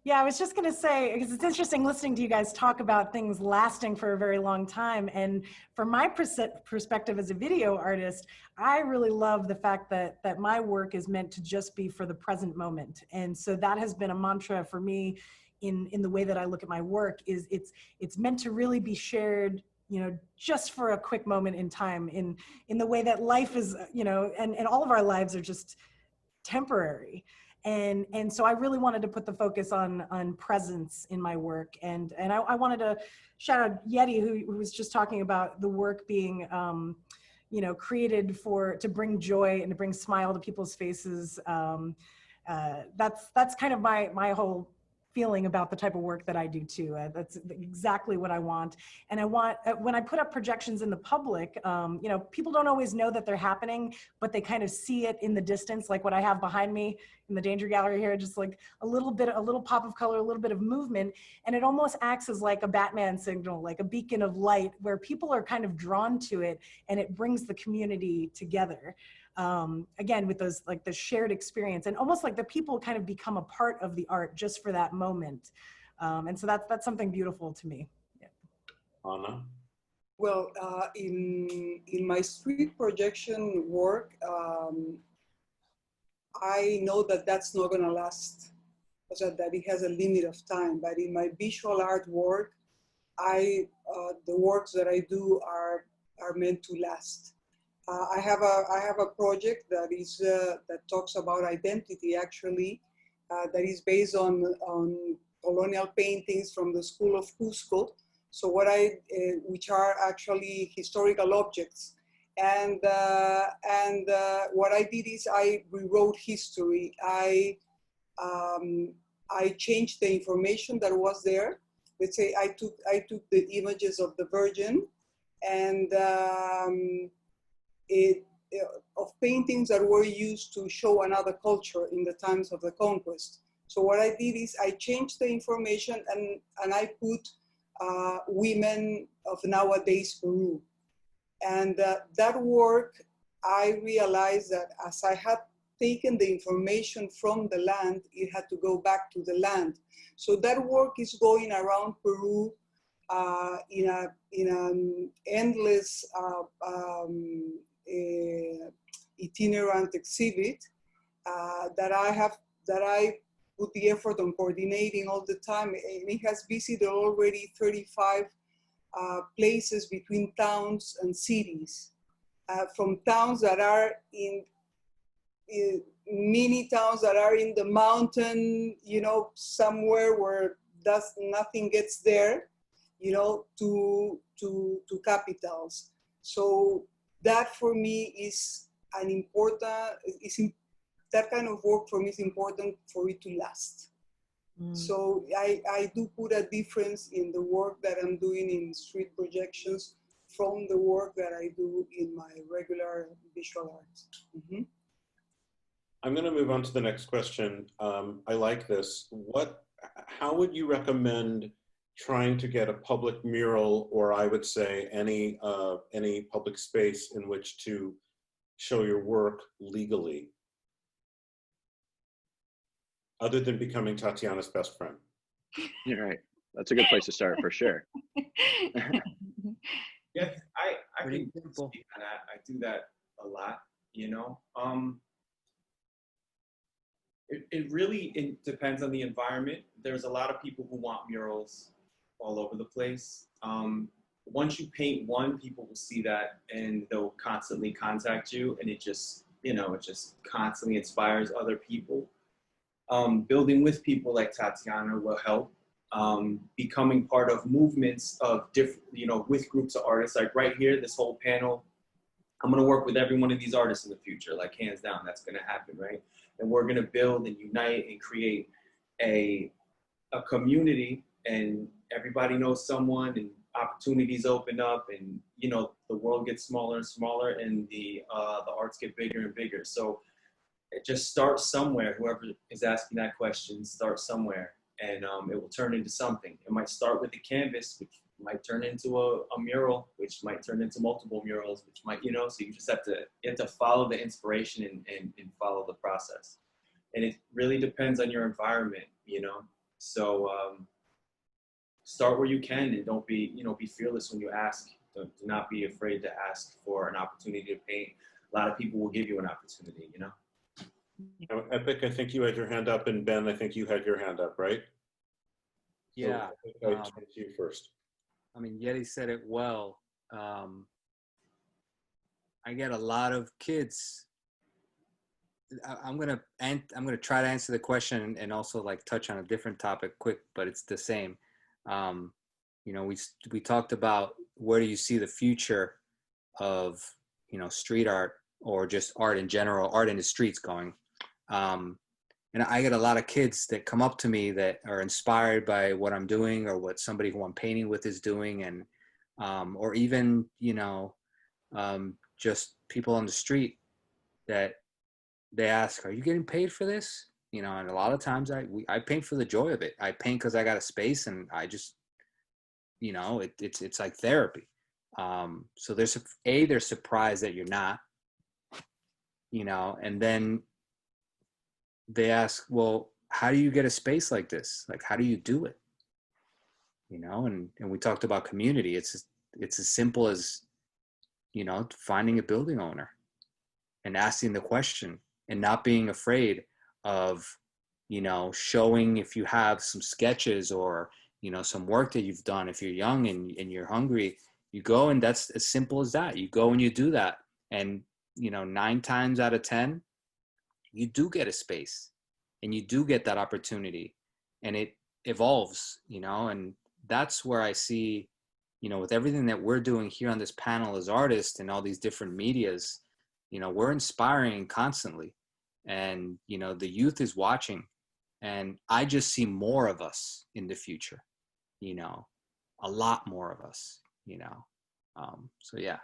Yeah, I was just going to say, because it's interesting listening to you guys talk about things lasting for a very long time. And from my perspective as a video artist, I really love the fact that my work is meant to just be for the present moment. And so that has been a mantra for me in the way that I look at my work, is it's meant to really be shared, you know, just for a quick moment in time, in the way that life is, you know, and all of our lives are just temporary. And so I really wanted to put the focus on presence in my work. And I wanted to shout out Yedi, who was just talking about the work being, you know, created to bring joy and to bring smile to people's faces. That's kind of my whole feeling about the type of work that I do too. That's exactly what I want. And I want, when I put up projections in the public, you know, people don't always know that they're happening, but they kind of see it in the distance, like what I have behind me in the Danger Gallery here, just like a little pop of color, a little bit of movement. And it almost acts as like a Batman signal, like a beacon of light where people are kind of drawn to it and it brings the community together. Again, with those, like the shared experience, and almost like the people kind of become a part of the art just for that moment. And so that's something beautiful to me. Yeah. Anna? Well, in my street projection work, I know that that's not gonna last, that it has a limit of time, but in my visual art work, the works that I do are meant to last. I have a project that is that talks about identity, actually, that is based on colonial paintings from the school of Cusco. So which are actually historical objects, and what I did is I rewrote history. I changed the information that was there. Let's say I took the images of the Virgin and of paintings that were used to show another culture in the times of the conquest. So what I did is I changed the information and I put women of nowadays Peru. And that work, I realized that as I had taken the information from the land, it had to go back to the land. So that work is going around Peru in an endless itinerant exhibit that I put the effort on coordinating all the time. And it has visited already 35 places between towns and cities, from towns that are in mini towns that are in the mountain, you know, somewhere where nothing gets there, you know, to capitals. So that for me is an important, that kind of work for me is important for it to last. So I do put a difference in the work that I'm doing in street projections from the work that I do in my regular visual arts. Mm-hmm. I'm going to move on to the next question. I like this. How would you recommend trying to get a public mural, or I would say any public space in which to show your work legally, other than becoming Tatiana's best friend? You're right. That's a good place to start for sure. Yeah, I can speak on that. I do that a lot, you know. It really depends on the environment. There's a lot of people who want murals all over the place. Once you paint one, people will see that and they'll constantly contact you, and it just, you know, it just constantly inspires other people. Building with people like Tatiana will help. Becoming part of movements of different, you know, with groups of artists. Like right here, this whole panel, I'm gonna work with every one of these artists in the future, like hands down, that's gonna happen, right? And we're gonna build and unite and create a community, and everybody knows someone, and opportunities open up, and you know, the world gets smaller and smaller, and the arts get bigger and bigger. So it just starts somewhere. Whoever is asking that question, start somewhere, and it will turn into something. It might start with a canvas, which might turn into a mural, which might turn into multiple murals, which might, you know, so you just have to follow the inspiration and follow the process. And it really depends on your environment, you know. So start where you can, and don't be, you know, be fearless when you ask. Do not be afraid to ask for an opportunity to paint. A lot of people will give you an opportunity, you know. Epic, I think you had your hand up, and Ben, I think you had your hand up, right? Yeah. So I turn to you first. I mean, Yedi said it well. I get a lot of kids. I'm gonna try to answer the question and also like touch on a different topic quick, but it's the same. You know, we talked about where do you see the future of, you know, street art or just art in general, art in the streets going. And I get a lot of kids that come up to me that are inspired by what I'm doing or what somebody who I'm painting with is doing, and or even, you know, just people on the street that they ask, "Are you getting paid for this?" You know, and a lot of times I paint for the joy of it. I paint because I got a space, and I just, you know, it's like therapy. So they're surprised that you're not, you know, and then they ask, well, how do you get a space like this? Like, how do you do it? You know, and we talked about community. It's as simple as, you know, finding a building owner and asking the question and not being afraid of, you know, showing if you have some sketches or, you know, some work that you've done. If you're young and you're hungry, you go, and that's as simple as that. You go and you do that. And, you know, 9 times out of 10, you do get a space and you do get that opportunity, and it evolves, you know. And that's where I see, you know, with everything that we're doing here on this panel as artists and all these different medias, you know, we're inspiring constantly, and, you know, the youth is watching, and I just see more of us in the future, you know, a lot more of us, you know. So yeah.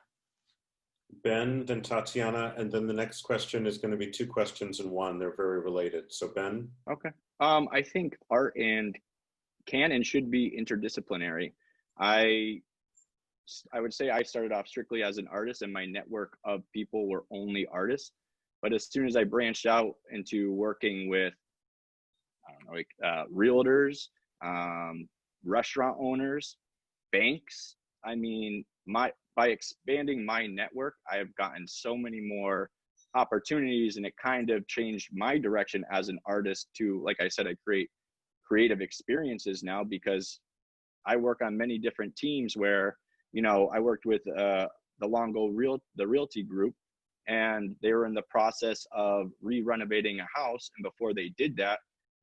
Ben, then Tatiana, and then the next question is going to be 2 questions in one. They're very related. So Ben. Okay. I think art can and should be interdisciplinary. I would say I started off strictly as an artist, and my network of people were only artists. But as soon as I branched out into working with, I don't know, like realtors, restaurant owners, banks, I mean, by expanding my network, I have gotten so many more opportunities, and it kind of changed my direction as an artist to, like I said, I create creative experiences now because I work on many different teams where, you know, I worked with the Realty Group, and they were in the process of re-renovating a house. And before they did that,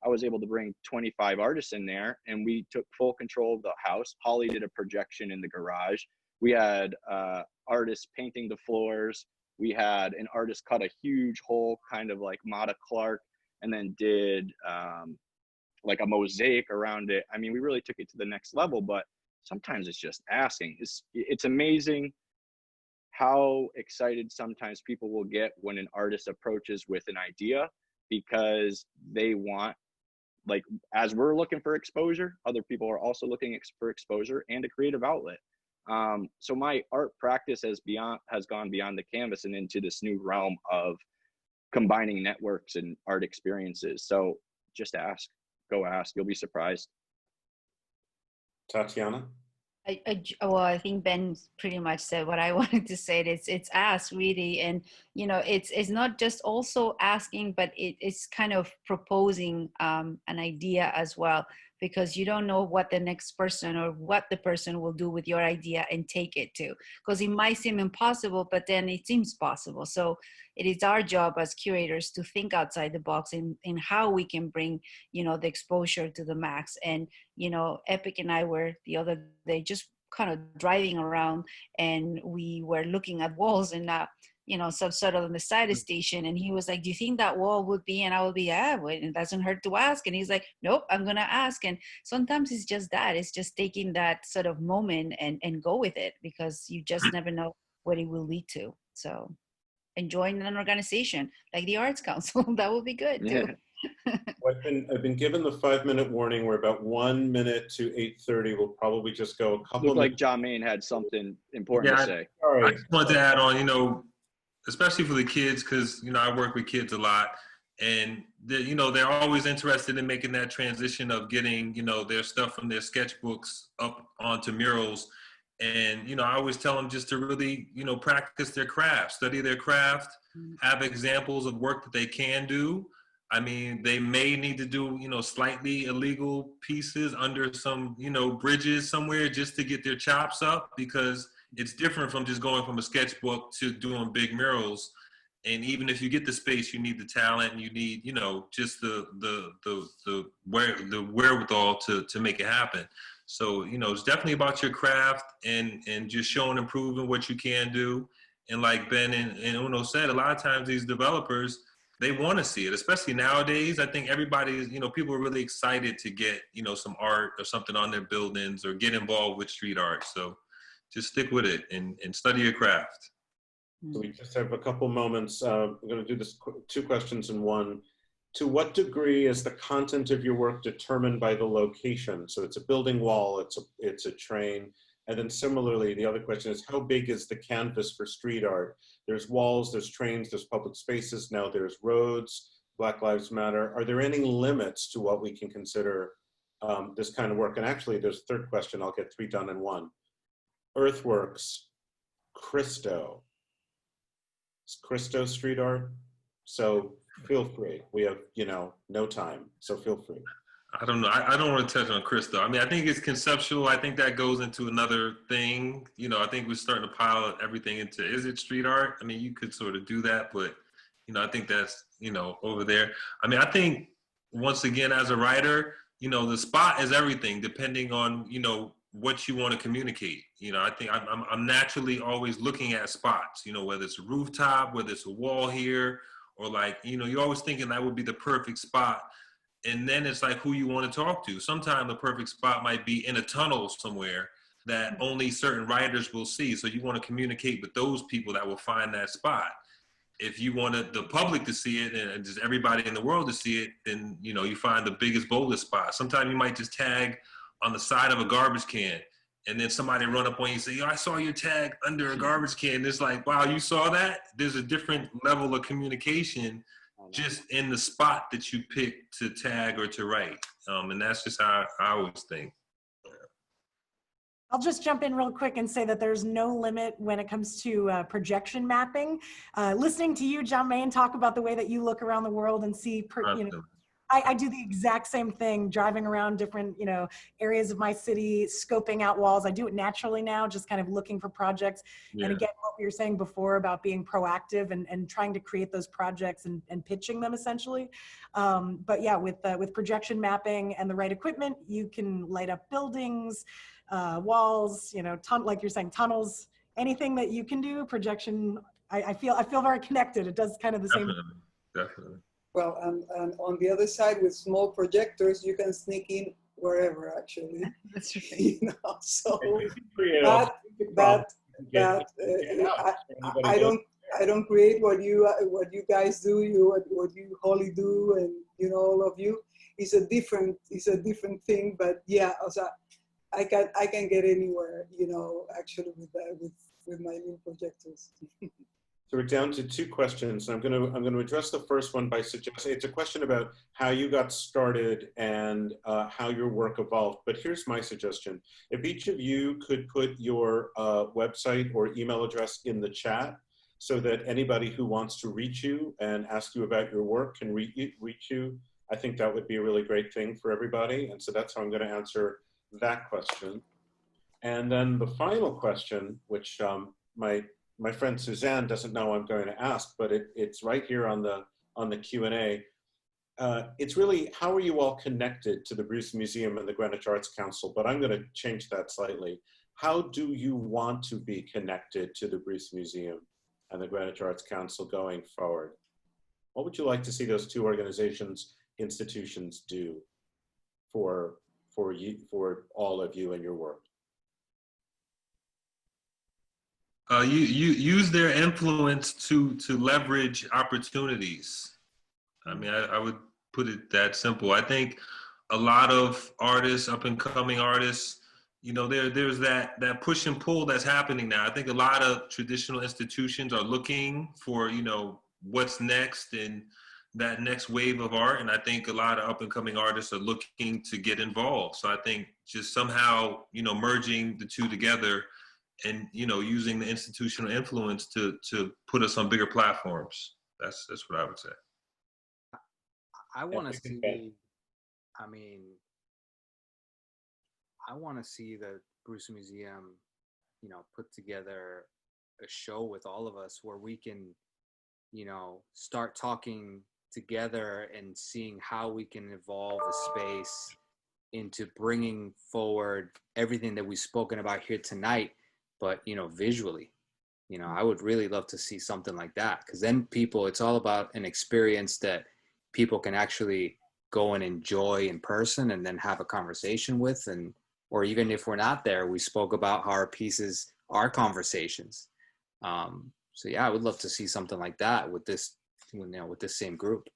I was able to bring 25 artists in there, and we took full control of the house. Holly did a projection in the garage. We had artists painting the floors. We had an artist cut a huge hole, kind of like Mata Clark, and then did like a mosaic around it. I mean, we really took it to the next level, but sometimes it's just asking. It's amazing how excited sometimes people will get when an artist approaches with an idea, because they want, like, as we're looking for exposure, other people are also looking for exposure and a creative outlet. So my art practice has gone beyond the canvas and into this new realm of combining networks and art experiences. So just ask, go ask, you'll be surprised. Tatiana? Well, I think Ben pretty much said what I wanted to say. It's ask, really, and you know, it's not just also asking, but it's kind of proposing an idea as well, because you don't know what the next person or what the person will do with your idea and take it to, because it might seem impossible, but then it seems possible. So it is our job as curators to think outside the box in how we can bring, you know, the exposure to the max. And you know, Epic and I were the other day just kind of driving around, and we were looking at walls and you know, some sort of on the side of the station, and he was like, do you think that wall would be? And I would be, yeah, well, it doesn't hurt to ask. And he's like, nope, I'm gonna ask. And sometimes it's just that, it's just taking that sort of moment and go with it, because you just never know what it will lead to. So and join an organization like the Arts Council, that would be good too. I've been given the 5-minute warning. We're about 1 minute to 8:30. We'll probably just go a couple. Looked like Jahmane had something important to say. I just wanted to add on, you know, especially for the kids, because, you know, I work with kids a lot, and you know, they're always interested in making that transition of getting, you know, their stuff from their sketchbooks up onto murals. And, you know, I always tell them just to really, you know, practice their craft, study their craft, have examples of work that they can do. I mean, they may need to do, you know, slightly illegal pieces under some, you know, bridges somewhere just to get their chops up, because it's different from just going from a sketchbook to doing big murals. And even if you get the space, you need the talent, and you need, you know, just the wherewithal to make it happen. So, you know, it's definitely about your craft and just showing and proving what you can do. And like Ben and Uno said, a lot of times these developers, they want to see it, especially nowadays. I think everybody is, you know, people are really excited to get, you know, some art or something on their buildings or get involved with street art. So just stick with it and study your craft. So we just have a couple moments. We're going to do this 2 questions in one. To what degree is the content of your work determined by the location? So it's a building wall, it's a train. And then similarly, the other question is, how big is the canvas for street art? There's walls, there's trains, there's public spaces, now there's roads, Black Lives Matter. Are there any limits to what we can consider this kind of work? And actually, there's a third question. I'll get 3 done in one. Earthworks, Christo. Is Christo street art? So feel free. We have, you know, no time, so feel free. I don't know. I don't want to touch on Christo. I mean, I think it's conceptual. I think that goes into another thing. You know, I think we're starting to pile everything into, is it street art? I mean, you could sort of do that, but, you know, I think that's, you know, over there. I mean, I think, once again, as a writer, you know, the spot is everything, depending on, you know, what you want to communicate. You know, I think I'm naturally always looking at spots, you know, whether it's a rooftop, whether it's a wall here, or like, you know, you're always thinking that would be the perfect spot. And then it's like who you want to talk to. Sometimes the perfect spot might be in a tunnel somewhere, that only certain writers will see. So you want to communicate with those people that will find that spot. If you wanted the public to see it and just everybody in the world to see it, then you find the biggest, boldest spot. Sometimes you might just tag on the side of a garbage can, and then somebody run up on you and say, "Yo, I saw your tag under a garbage can." It's like, wow, you saw that? There's a different level of communication just in the spot that you pick to tag or to write. And that's just how I always think. I'll just jump in real quick and say that there's no limit when it comes to projection mapping. Listening to you, Jahmane, talk about the way that you look around the world and see, I do the exact same thing, driving around different, areas of my city, scoping out walls. I do it naturally now, just kind of looking for projects. Yeah. And again, what we were saying before about being proactive and trying to create those projects and pitching them essentially. But yeah, with projection mapping and the right equipment, you can light up buildings, walls, like you're saying, tunnels, anything that you can do, projection. I feel very connected. It does kind of the same. Definitely. Well, and on the other side, with small projectors, you can sneak in wherever, actually. That's right. So I don't create what you guys do, what you Holly do, and all of you. It's a different thing, but yeah, also I can get anywhere, actually with my new projectors. So we're down to 2 questions. I'm going to address the first one by suggesting it's a question about how you got started and how your work evolved. But here's my suggestion: if each of you could put your website or email address in the chat, so that anybody who wants to reach you and ask you about your work can reach you, I think that would be a really great thing for everybody. And so that's how I'm going to answer that question. And then the final question, which my friend Suzanne doesn't know I'm going to ask, but it's right here on the Q&A. It's really, how are you all connected to the Bruce Museum and the Greenwich Arts Council? But I'm going to change that slightly. How do you want to be connected to the Bruce Museum and the Greenwich Arts Council going forward? What would you like to see those 2 organizations, institutions do for all of you and your work? You use their influence to leverage opportunities. I mean, I would put it that simple. I think a lot of artists, up and coming artists, there's that push and pull that's happening now. I think a lot of traditional institutions are looking for, what's next and that next wave of art. And I think a lot of up and coming artists are looking to get involved. So I think just somehow, merging the 2 together and using the institutional influence to put us on bigger platforms. That's what I would say. I want to see. I want to see the Bruce Museum, put together a show with all of us where we can, start talking together and seeing how we can evolve a space into bringing forward everything that we've spoken about here tonight. But, visually, I would really love to see something like that, because then it's all about an experience that people can actually go and enjoy in person and then have a conversation with, or even if we're not there, we spoke about how our pieces are conversations. So yeah, I would love to see something like that with this same group.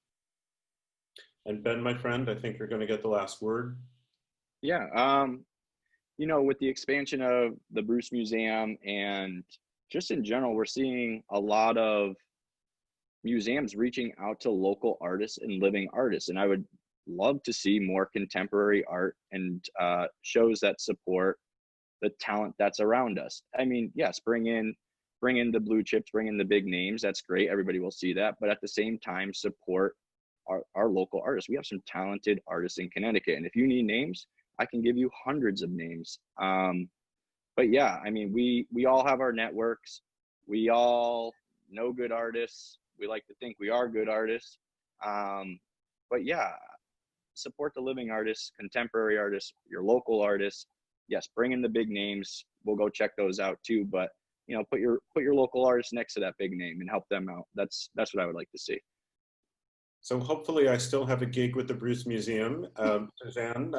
And Ben, my friend, I think you're going to get the last word. Yeah. With the expansion of the Bruce Museum and just in general, we're seeing a lot of museums reaching out to local artists and living artists. And I would love to see more contemporary art and shows that support the talent that's around us. I mean, yes, bring in the blue chips, bring in the big names. That's great. Everybody will see that. But at the same time, support our local artists. We have some talented artists in Connecticut. And if you need names, I can give you hundreds of names. But yeah, I mean, we all have our networks. We all know good artists. We like to think we are good artists. But yeah, support the living artists, contemporary artists, your local artists. Yes, bring in the big names. We'll go check those out too. But put your local artists next to that big name and help them out. That's what I would like to see. So hopefully I still have a gig with the Bruce Museum, Suzanne.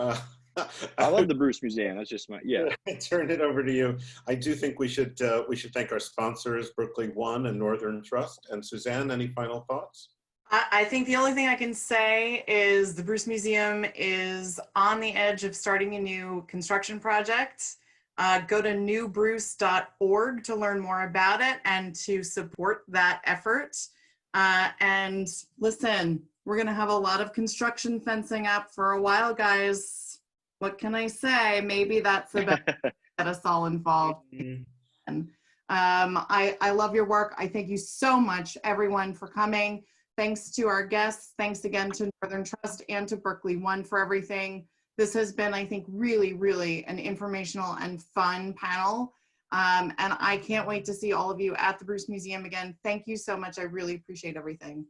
I love the Bruce Museum. That's just my, yeah. I turn it over to you. I do think we should thank our sponsors, Berkeley One and Northern Trust. And Suzanne, any final thoughts? I think the only thing I can say is the Bruce Museum is on the edge of starting a new construction project. Go to newbruce.org to learn more about it and to support that effort. And listen, we're going to have a lot of construction fencing up for a while, guys. What can I say? Maybe that's the best to get us all involved. And I love your work. I thank you so much, everyone, for coming. Thanks to our guests. Thanks again to Northern Trust and to Berkeley One for everything. This has been, I think, really, really an informational and fun panel. And I can't wait to see all of you at the Bruce Museum again. Thank you so much. I really appreciate everything.